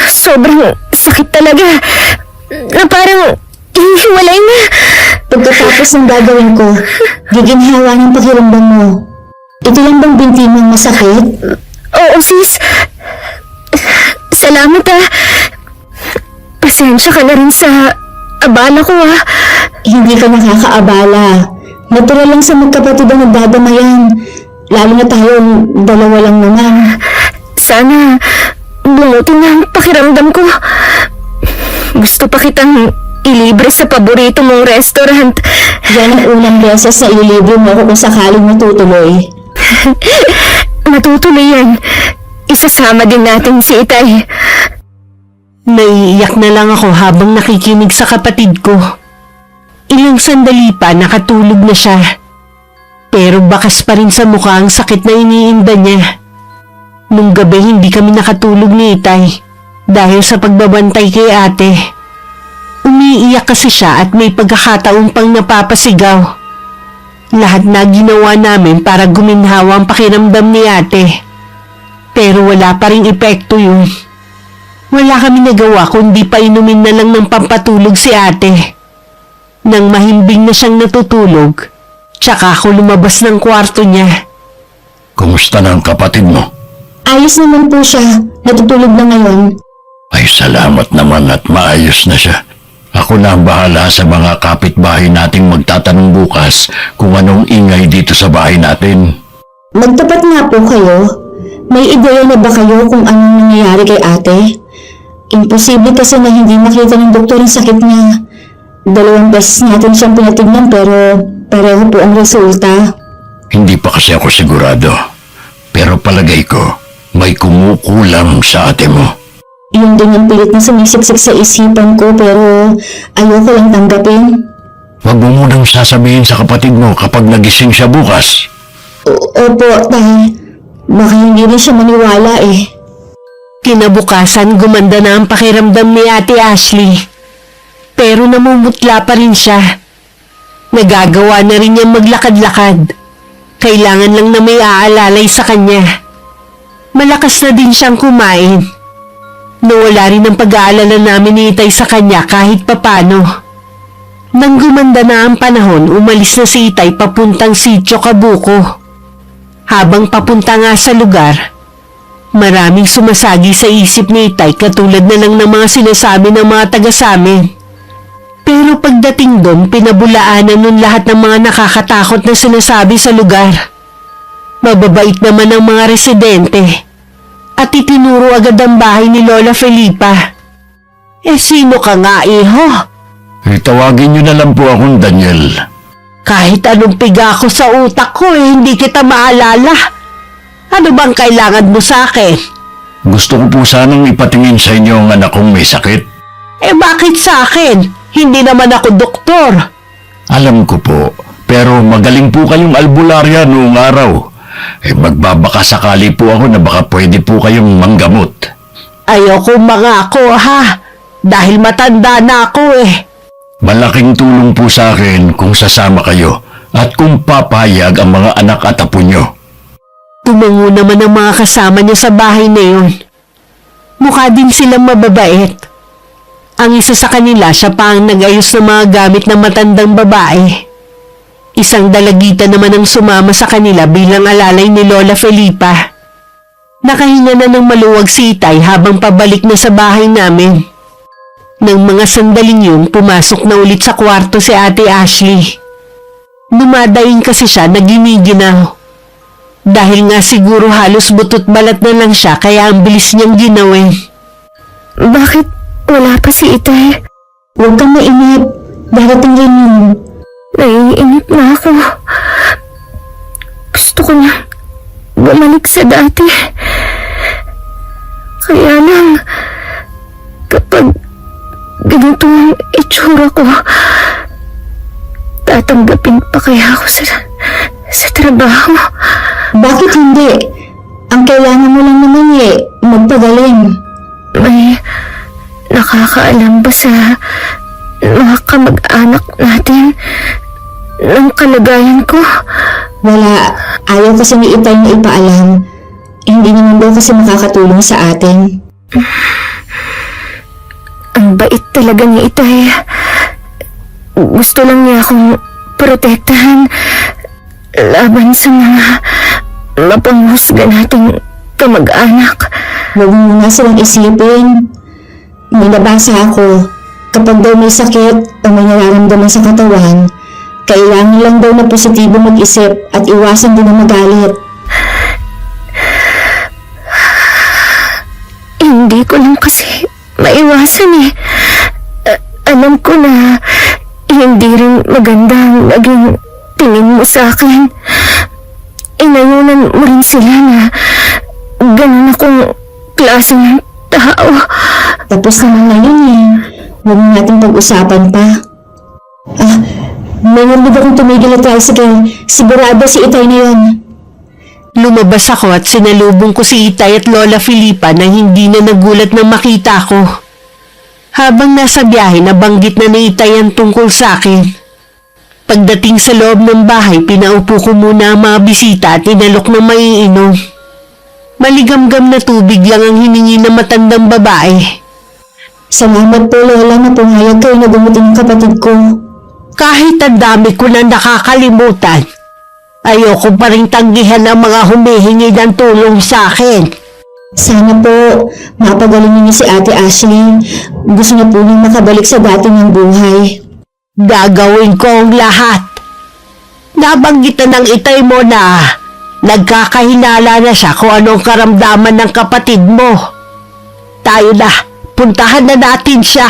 Sobrang sakit talaga. Na parang hihiwalay na. Pagkatapos ng gagawin ko, giginhawa ng pakiramdam mo. Ito lang bang binti mong masakit? Oo, sis. Salamat ah. Pasensya ka na rin sa abala ko ah. Hindi ka nakakaabala. Natural lang sa magkapatid ang nagdadamayan. Lalo na tayong dalawa lang naman. Sana bumuti na ang pakiramdam ko. Gusto pa kitang ilibre sa paborito mong restaurant. Yan ang unang beses na ililibre mo ako kung sakaling matutuloy. Matutuloy yan. Isasama din natin si Itay. Naiiyak na lang ako habang nakikinig sa kapatid ko. Ilang sandali pa nakatulog na siya. Pero bakas pa rin sa mukha ang sakit na iniinda niya. Nung gabi hindi kami nakatulog ni Itay dahil sa pagbabantay kay ate. Umiiyak kasi siya at may pagkakataon pang napapasigaw. Lahat na ginawa namin para guminhawa ang pakiramdam ni ate. Pero wala pa ring epekto yun. Wala kami nagawa kundi painumin na lang ng pampatulog si ate. Nang mahimbing na siyang natutulog, tsaka ako lumabas ng kwarto niya. Kumusta na ang kapatid mo? Ayos naman po siya. Natutulog na ngayon. Ay salamat naman at maayos na siya. Ako na ang bahala sa mga kapitbahay nating magtatanong bukas kung anong ingay dito sa bahay natin. Magtapat nga po kayo. May ideya na ba kayo kung anong nangyayari kay ate? Imposible kasi na hindi makita ng doktor ang sakit niya. 2 beses natin siyang pinatignan pero pareho po ang resulta. Hindi pa kasi ako sigurado. Pero palagay ko, may kumukulang sa ate mo. Yun din ang pilit na sumisiksik sa isipan ko pero ayoko lang tanggapin. Huwag mo munang sasabihin sa kapatid mo kapag nagising siya bukas. Opo, Tay. Baka hindi rin siya maniwala eh. Kinabukasan gumanda na ang pakiramdam ni Ate Ashley. Pero namumutla pa rin siya. Nagagawa na rin niyang maglakad-lakad. Kailangan lang na may aalalay sa kanya. Malakas na din siyang kumain. Nawala rin ang pag-aalala namin ni Itay sa kanya kahit papano. Nang gumanda na ang panahon, umalis na si Itay papuntang Sitio Kabuko. Habang papunta nga sa lugar, maraming sumasagi sa isip ni Itay katulad na lang ng mga sinasabi ng mga taga-samin. Pero pagdating doon, pinabulaanan nun lahat ng mga nakakatakot na sinasabi sa lugar. Mababait naman ang mga residente. At itinuro agad ang bahay ni Lola Felipa. Sino ka nga, iho? Tawagin niyo na lang po akong Daniel. Kahit anong piga ko sa utak ko, hindi kita maalala. Ano bang kailangan mo sa akin? Gusto ko po sanang ipatingin sa inyo ang anak kong may sakit. Bakit sa akin? Hindi naman ako doktor. Alam ko po, pero magaling po kayong albularya noong araw. Magbabaka sakali po ako na baka pwede po kayong manggamot. Ayoko mga ako ha, dahil matanda na ako Malaking tulong po sa akin kung sasama kayo at kung papayag ang mga anak at apo nyo. Tumango naman ang mga kasama niya sa bahay na yun. Mukha din silang mababait. Ang isa sa kanila, siya pa ang nag-ayos ng mga gamit ng matandang babae. Isang dalagita naman ang sumama sa kanila bilang alalay ni Lola Felipa. Nakahinga na ng maluwag si Itay habang pabalik na sa bahay namin. Nang mga sandaling yun, pumasok na ulit sa kwarto si Ate Ashley. Dumadaing kasi siya na giniginaw. Dahil nga siguro halos butot balat na lang siya kaya ang bilis niyang ginawin. Bakit wala pa si Itay? Huwag kang mainip. Darating rin yun. Naiinip na ako. Gusto ko na bumalik sa dati. Kaya lang, kapag ganito ang itsura ko, tatanggapin pa kaya ako sa trabaho? Bakit hindi? Ang kailangan mo lang naman magpagaling. May nakakaalam ba sa mga kamag-anak natin ng kalagayan ko? Wala. Ayaw kasi ni Itay na ipaalam. Hindi naman daw kasi makakatulong sa atin. Ang bait talaga ni Itay. Gusto lang niya akong protektahan laban sa mga mapanghusga nating kamag-anak. Huwag mo nga silang isipin. May nabasa ako. Kapag daw may sakit o may nararamdaman sa katawan, kailangan lang daw na positibo mag-isip at iwasan din na magalit. Hindi ko lang kasi maiwasan eh. Alam ko na hindi rin maganda ang naging tingin mo sa akin. Inayunan mo rin sila na ganun akong klase ng tao. Tapos naman ngayon huwag natin pag-usapan pa. May narinig akong tumigil na tricycle. Sigurado si Itay na yun. Lumabas ako at sinalubong ko si Itay at Lola Felipa na hindi na nagulat nang makita ko. Habang nasa biyahe, nabanggit na ni Itay ang tungkol sa akin. Pagdating sa loob ng bahay, pinaupo ko muna ang mga bisita at inalok ng maiinom. Maligamgam na tubig lang ang hiningi ng matandang babae. Salamat po, Lola, na pumayag kayo na gumutin ng kapatid ko. Kahit ang dami ko na nakakalimutan, ayoko pa rin tanggihan ang mga humihingi ng tulong sa akin. Sana po, mapagaling niyo si Ate Ashley. Gusto niya po niyang makabalik sa dati niyang buhay. Gagawin ko ang lahat. Nabanggitan ng Itay mo na nagkakahinala na siya kung anong karamdaman ng kapatid mo. Tayo na, puntahan na natin siya.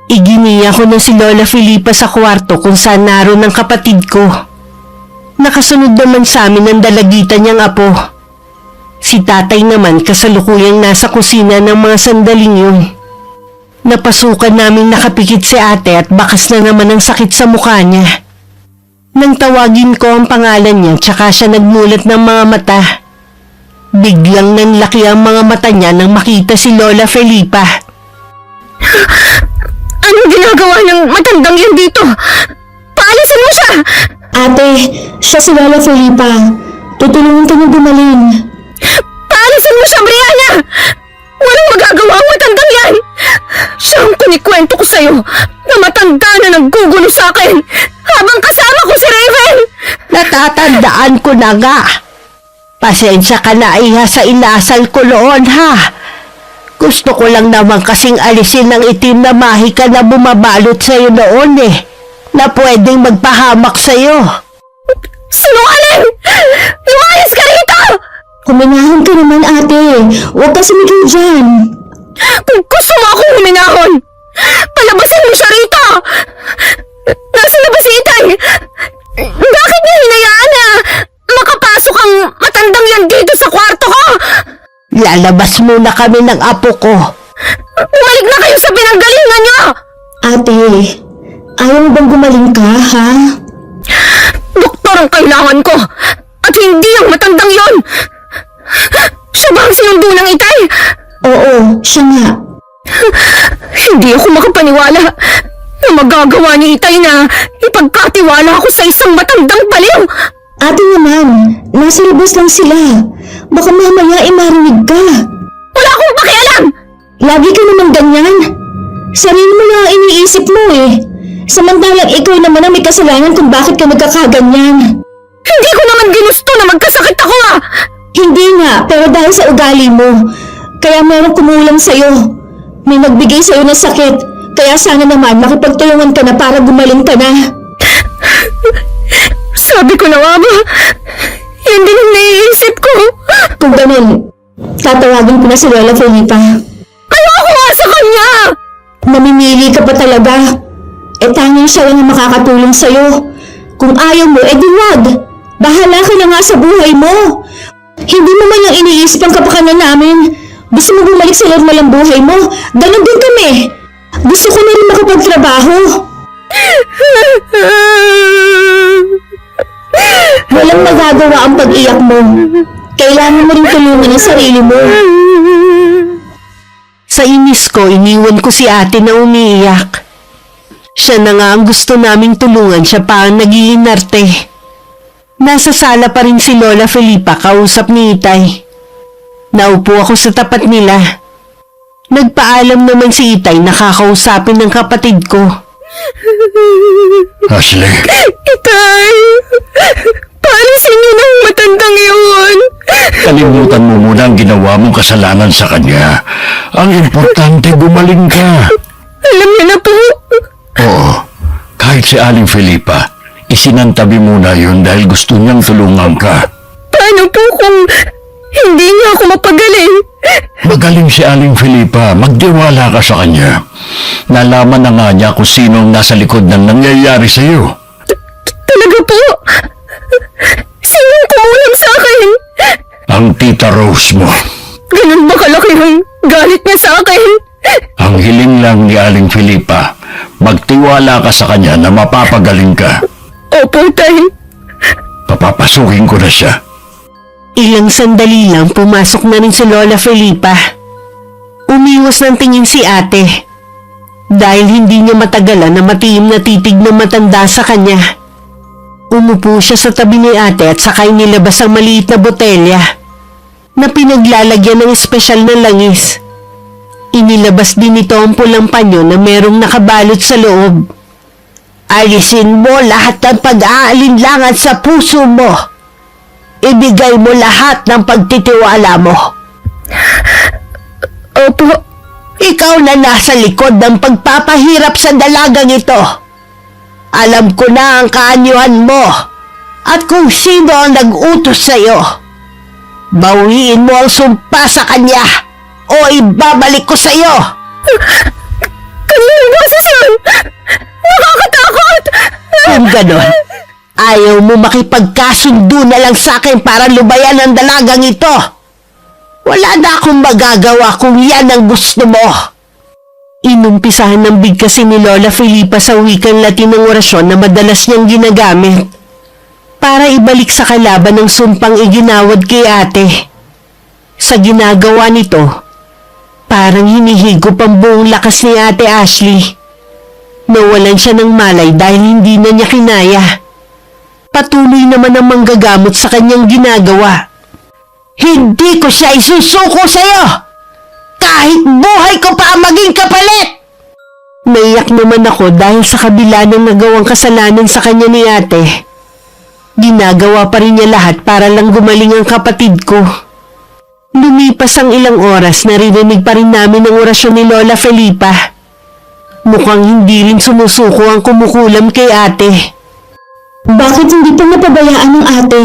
Iginiya ko na si Lola Felipa sa kwarto kung saan naroon ang kapatid ko. Nakasunod naman sa amin ang dalagita niyang apo. Si tatay naman kasalukuyang nasa kusina ng mga sandaling yun. Napasukan naming nakapikit si ate at bakas na naman ang sakit sa mukha niya. Nang tawagin ko ang pangalan niya, tsaka siya nagmulat ng mga mata. Biglang nanlaki ang mga mata niya nang makita si Lola Felipa. Anong ginagawa ng matandang yan dito? Paalisin mo siya! Ate, siya si Lola Felipa. Tutulungan ka niyo gumaling. Paalisin mo siya, Brianna! Walang magagawa ang matandang yan! Siya ang kunikwento ko sa'yo na matanda na naggugulo sa akin habang kasama ko si Raven! Natatandaan ko na nga. Pasensya ka na, iha, sa inasal ko noon, ha? Gusto ko lang naman kasing alisin ang itim na mahika na bumabalot sa'yo noon na pwedeng magpahamak sa'yo. Sinungaling! Lumayas ka rito! Kuminahon ka naman, ate. Huwag ka sumigil dyan. Kung gusto mo akong huminahon, palabasin mo siya rito! Nasa labas si Itay! Bakit niya hinayaan na makapasok ang matandang yan dito sa kwarto ko? Lalabas muna kami ng apo ko. Bumalik na kayo sa pinanggalingan niyo! Ate, ayaw mo bang gumaling ka, ha? Doktor ang kailangan ko! At hindi ang matandang yon! Siya ba ang sinundo ng Itay? Oo, siya nga. Hindi ako makapaniwala na magagawa ni Itay na ipagkatiwala ako sa isang matandang baliw! Ate naman, nasa labas lang sila. Baka mamaya marinig ka. Wala akong pakialam! Lagi ka naman ganyan. Sarili mo lang ang iniisip mo eh. Samantalang ikaw naman ang may kasalanan kung bakit ka nagkakaganyan. Hindi ko naman ginusto na magkasakit ako ah! Hindi nga, pero dahil sa ugali mo. Kaya merong kumulang sa'yo. May nagbigay sa'yo ng sakit. Kaya sana naman makipagtulungan ka na para gumaling ka na. Sabi ko na nga ba, yan din ang naiisip ko. Kung ganun, tatawagin ko na si Lola Felipa. Ayoko nga sa kanya! Namimili ka pa talaga. Tanging siya lang ang makakatulong sa'yo. Kung ayaw mo, di wag. Bahala ka na nga sa buhay mo. Hindi mo man lang iniisip ang kapakanan namin. Gusto mo bumalik sa normal ang buhay mo. Ganon din kami. Gusto ko na rin makapagtrabaho. Walang magagawa ang pag-iyak mo. Kailangan mo rin tulungan ang sarili mo. Sa inis ko, iniwan ko si ate na umiiyak. Siya na nga ang gusto naming tulungan, siya pa ang nag-iinarte. Nasa sala pa rin si Lola Felipa kausap ni Itay. Naupo ako sa tapat nila. Nagpaalam naman si Itay na kakausapin ng kapatid ko. Ashley, Itay! Paalisin niyo ng matandang yun! kalimutan mo muna ang ginawa mong kasalanan sa kanya. Ang importante, gumaling ka. Alam niyo na po. Oo, kahit si Aling Felipa, isinantabi muna yun dahil gusto niyang tulungan ka. Paano po kung hindi niya ako mapagaling? Magaling si Aling Felipa, magdiwala ka sa kanya. Nalaman na nga niya kung sino ang nasa likod ng nangyayari sa iyo. Talaga po? Sinong kumulam sa akin? Ang tita Rose mo. Ganun ba kalaki yung galit niya sa akin? Ang hiling lang ni Aling Felipa, magtiwala ka sa kanya na mapapagaling ka. Opo, Tay. Papapasukin ko na siya. Ilang sandali lang pumasok na rin si Lola Felipa. Umiwas ng tingin si ate. Dahil hindi niya matagalan na matiim na titig ng matanda sa kanya. Umupo siya sa tabi ni ate at sakay nilabas ang maliit na botelya na pinaglalagyan ng espesyal na langis. Inilabas din ito ang pulang panyo na merong nakabalot sa loob. Alisin mo lahat ng pag-aalinlangan sa puso mo. Ibigay mo lahat ng pagtitiwala mo. Opo. Ikaw na nasa likod ng pagpapahirap sa dalagang ito. Alam ko na ang kaanyuan mo at kung sino ang nag-utos sa iyo. Bawiin mo ang sumpa sa kanya o ibabalik ko sa iyo. Kanino ba si Sam? Nakakatakot! Kung ganon, ayaw mo makipagkasundo na lang sa akin para lubayan ang dalagang ito. Wala na akong magagawa kung yan ang gusto mo. Inumpisahan ng bigkasin ni Lola Felipa sa wikang Latin ng orasyon na madalas niyang ginagamit para ibalik sa kalaban ng sumpang iginawad kay ate. Sa ginagawa nito, parang hinihigop ang buong lakas ni Ate Ashley. Nawalan siya ng malay dahil hindi na niya kinaya. Patuloy naman ang manggagamot sa kanyang ginagawa. Hindi ko siya isusuko sa'yo! Kahit buhay ko pa ang maging kapalit! Naiyak naman ako dahil sa kabila ng nagawang kasalanan sa kanya ni ate. Ginagawa pa rin niya lahat para lang gumaling ang kapatid ko. Lumipas ang ilang oras, naririnig pa rin namin ang orasyon ni Lola Felipa. Mukhang hindi rin sumusuko ang kumukulam kay ate. Bakit hindi pa napabayaan ng ate?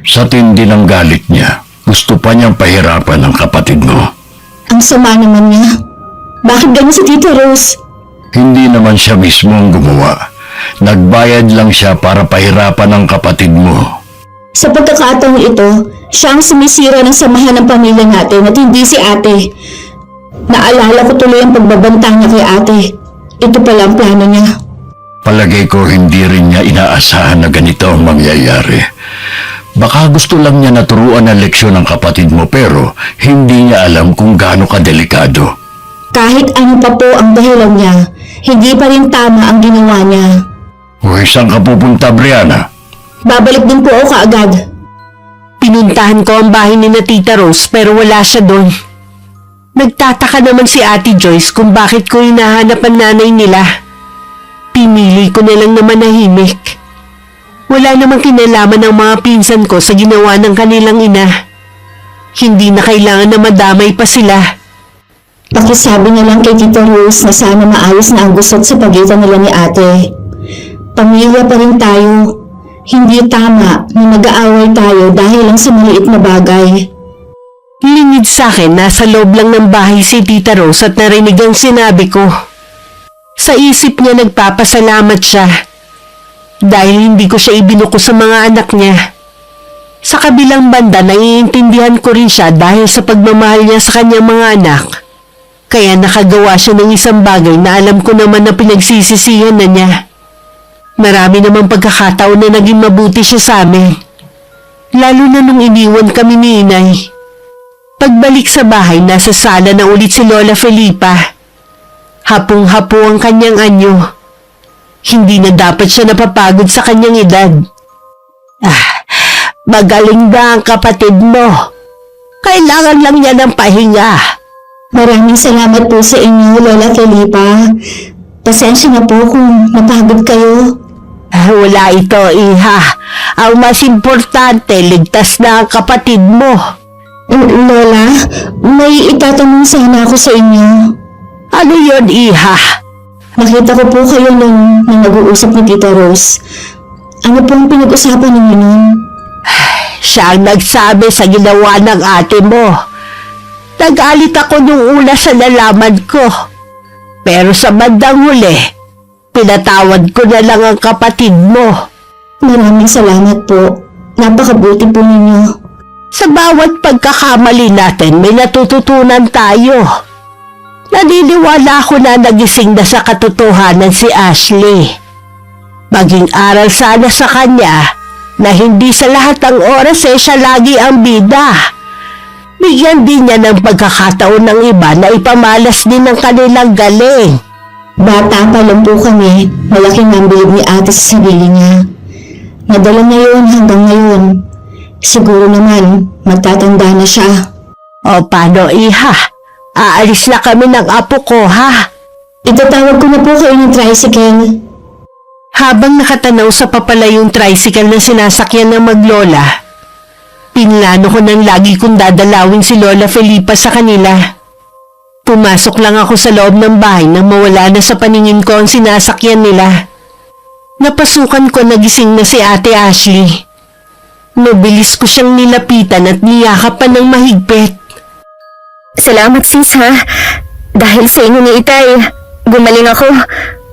Sa tindi ng galit niya, gusto pa niyang pahirapan ang kapatid mo. Ang sama naman niya. Bakit ganun si Tita Rose? Hindi naman siya mismo ang gumawa. Nagbayad lang siya para pahirapan ang kapatid mo. Sa pagkakataong ito, siya ang sumisira ng samahan ng pamilya natin at hindi si ate. Naalala ko tuloy ang pagbabanta niya kay ate. Ito pala ang plano niya. Palagay ko hindi rin niya inaasahan na ganito ang mangyayari. Baka gusto lang niya naturuan ng leksyon ng kapatid mo pero hindi niya alam kung gaano kadelikado. Kahit ano pa po ang dahilan niya, hindi pa rin tama ang ginawa niya. Uy, saan ka pupunta, Brianna? Babalik din po ako kaagad. Pinuntahan ko ang bahay ni na Tita Rose pero wala siya doon. Nagtataka naman si Ate Joyce kung bakit ko hinahanap ang nanay nila. Pinili ko na lang na manahimik. Wala namang kinalaman ng mga pinsan ko sa ginawa ng kanilang ina. Hindi na kailangan na madamay pa sila. Pakisabi na lang kay Tita Rose na sana maayos na ang gusot sa pagitan nila ni ate. Pamilya pa rin tayo. Hindi tama na mag-aaway tayo dahil lang sa maliit na bagay. Lingid sa akin, nasa loob lang ng bahay si Tita Rose at narinig ang sinabi ko. Sa isip niya nagpapasalamat siya dahil hindi ko siya ibinuko sa mga anak niya. Sa kabilang banda, naiintindihan ko rin siya dahil sa pagmamahal niya sa kanyang mga anak. Kaya nakagawa siya ng isang bagay na alam ko naman na pinagsisisihan na niya. Marami namang pagkakataon na naging mabuti siya sa amin. Lalo na nung iniwan kami ni Inay. Pagbalik sa bahay, nasa sala na ulit si Lola Felipa. Hapong-hapo ang kanyang anyo. Hindi na dapat siya napapagod sa kanyang edad. Magaling na ang kapatid mo. Kailangan lang niya ng pahinga. Maraming salamat po sa inyo, Lola Felipa. Pasensya na po kung napagod kayo. Wala ito, Iha. Ang mas importante, ligtas na ang kapatid mo. Lola, may itatanong sana ako sa inyo. Ano yon, Iha? Nakita ko po kayo nung nag-uusap ni Tita Rose. Ano pong pinag-usapan ninyo nun? Siya ang nagsabi sa ginawa ng ate mo. Nagalit ako nung una sa nalaman ko. Pero sa bandang huli, pinatawad ko na lang ang kapatid mo. Maraming salamat po. Napakabuti po ninyo. Sa bawat pagkakamali natin, may natututunan tayo. Naniniwala ako na nagising na sa katotohanan si Ashley. Maging aral sana sa kanya na hindi sa lahat ng oras siya lagi ang bida. Bigyan din niya ng pagkakataon ng iba na ipamalas din ang kanilang galing. Bata pa lang po kami, malaking nambilib ni ate sa sarili niya. Nadala niya yun hanggang ngayon. Siguro naman, magtatanda na siya. O paano, Iha? Aalis na kami ng apo ko, ha? Itatawag ko na po kayo ng tricycle. Habang nakatanaw sa papalayong tricycle na sinasakyan ng maglola, pinlano ko nang lagi kong dadalawin si Lola Felipa sa kanila. Pumasok lang ako sa loob ng bahay nang mawala na sa paningin ko ang sinasakyan nila. Napasukan ko nagising na si Ate Ashley. Mabilis ko siyang nilapitan at niyakapan ng mahigpit. Salamat sis ha. Dahil sa inyo ni Itay, gumaling ako.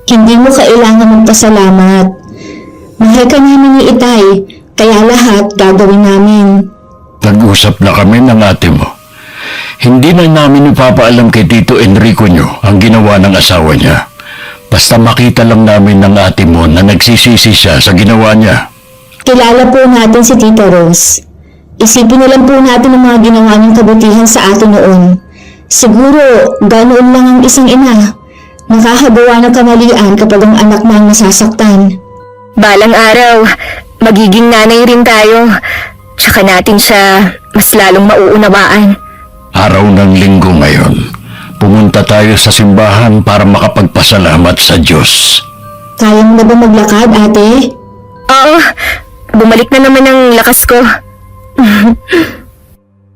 Hindi mo kailangan magpasalamat. Mahal ka namin ni Itay, kaya lahat gagawin namin. Nag-usap na kami ng ate mo. Hindi na namin ipapaalam kay Tito Enrico nyo ang ginawa ng asawa niya. Basta makita lang namin ng ate mo na nagsisisi siya sa ginawa niya. Kilala po natin si Tita Rose. Isipin na lang po natin ang mga ginawa niyang kabutihan sa atin noon. Siguro, ganoon lang ang isang ina. Nakakagawa ng kamalian kapag ang anak mo ang nasasaktan. Balang araw, magiging nanay rin tayo. Tsaka natin siya mas lalong mauunawaan. Araw ng linggo ngayon, pumunta tayo sa simbahan para makapagpasalamat sa Diyos. Kaya mo na ba maglakad, ate? Oo, bumalik na naman ang lakas ko.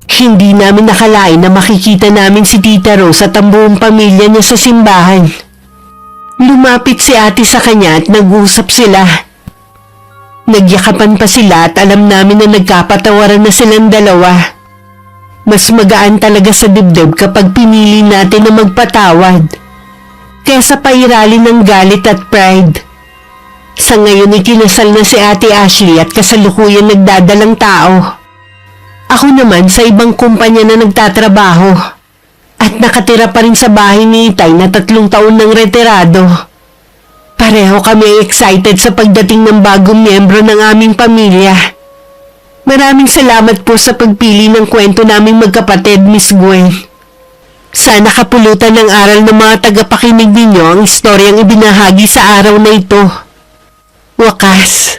Hindi namin nakalain na makikita namin si Tita Rose at ang buong pamilya niya sa simbahan. Lumapit si ate sa kanya at nag-usap sila. Nagyakapan pa sila at alam namin na nagkapatawaran na silang dalawa. Mas magaan talaga sa dibdib kapag pinili natin na magpatawad kaysa pairalin ng galit at pride. Sa ngayon ikinasal na si Ate Ashley at kasalukuyan nagdadalang tao. Ako naman sa ibang kumpanya na nagtatrabaho at nakatira pa rin sa bahay ni Itay na 3 taon ng retirado. Pareho kami excited sa pagdating ng bagong miyembro ng aming pamilya. Maraming salamat po sa pagpili ng kwento naming magkapatid, Miss Gwen. Sana kapulutan ng aral ng mga tagapakinig ninyo ang istoryang ibinahagi sa araw na ito. Wakas,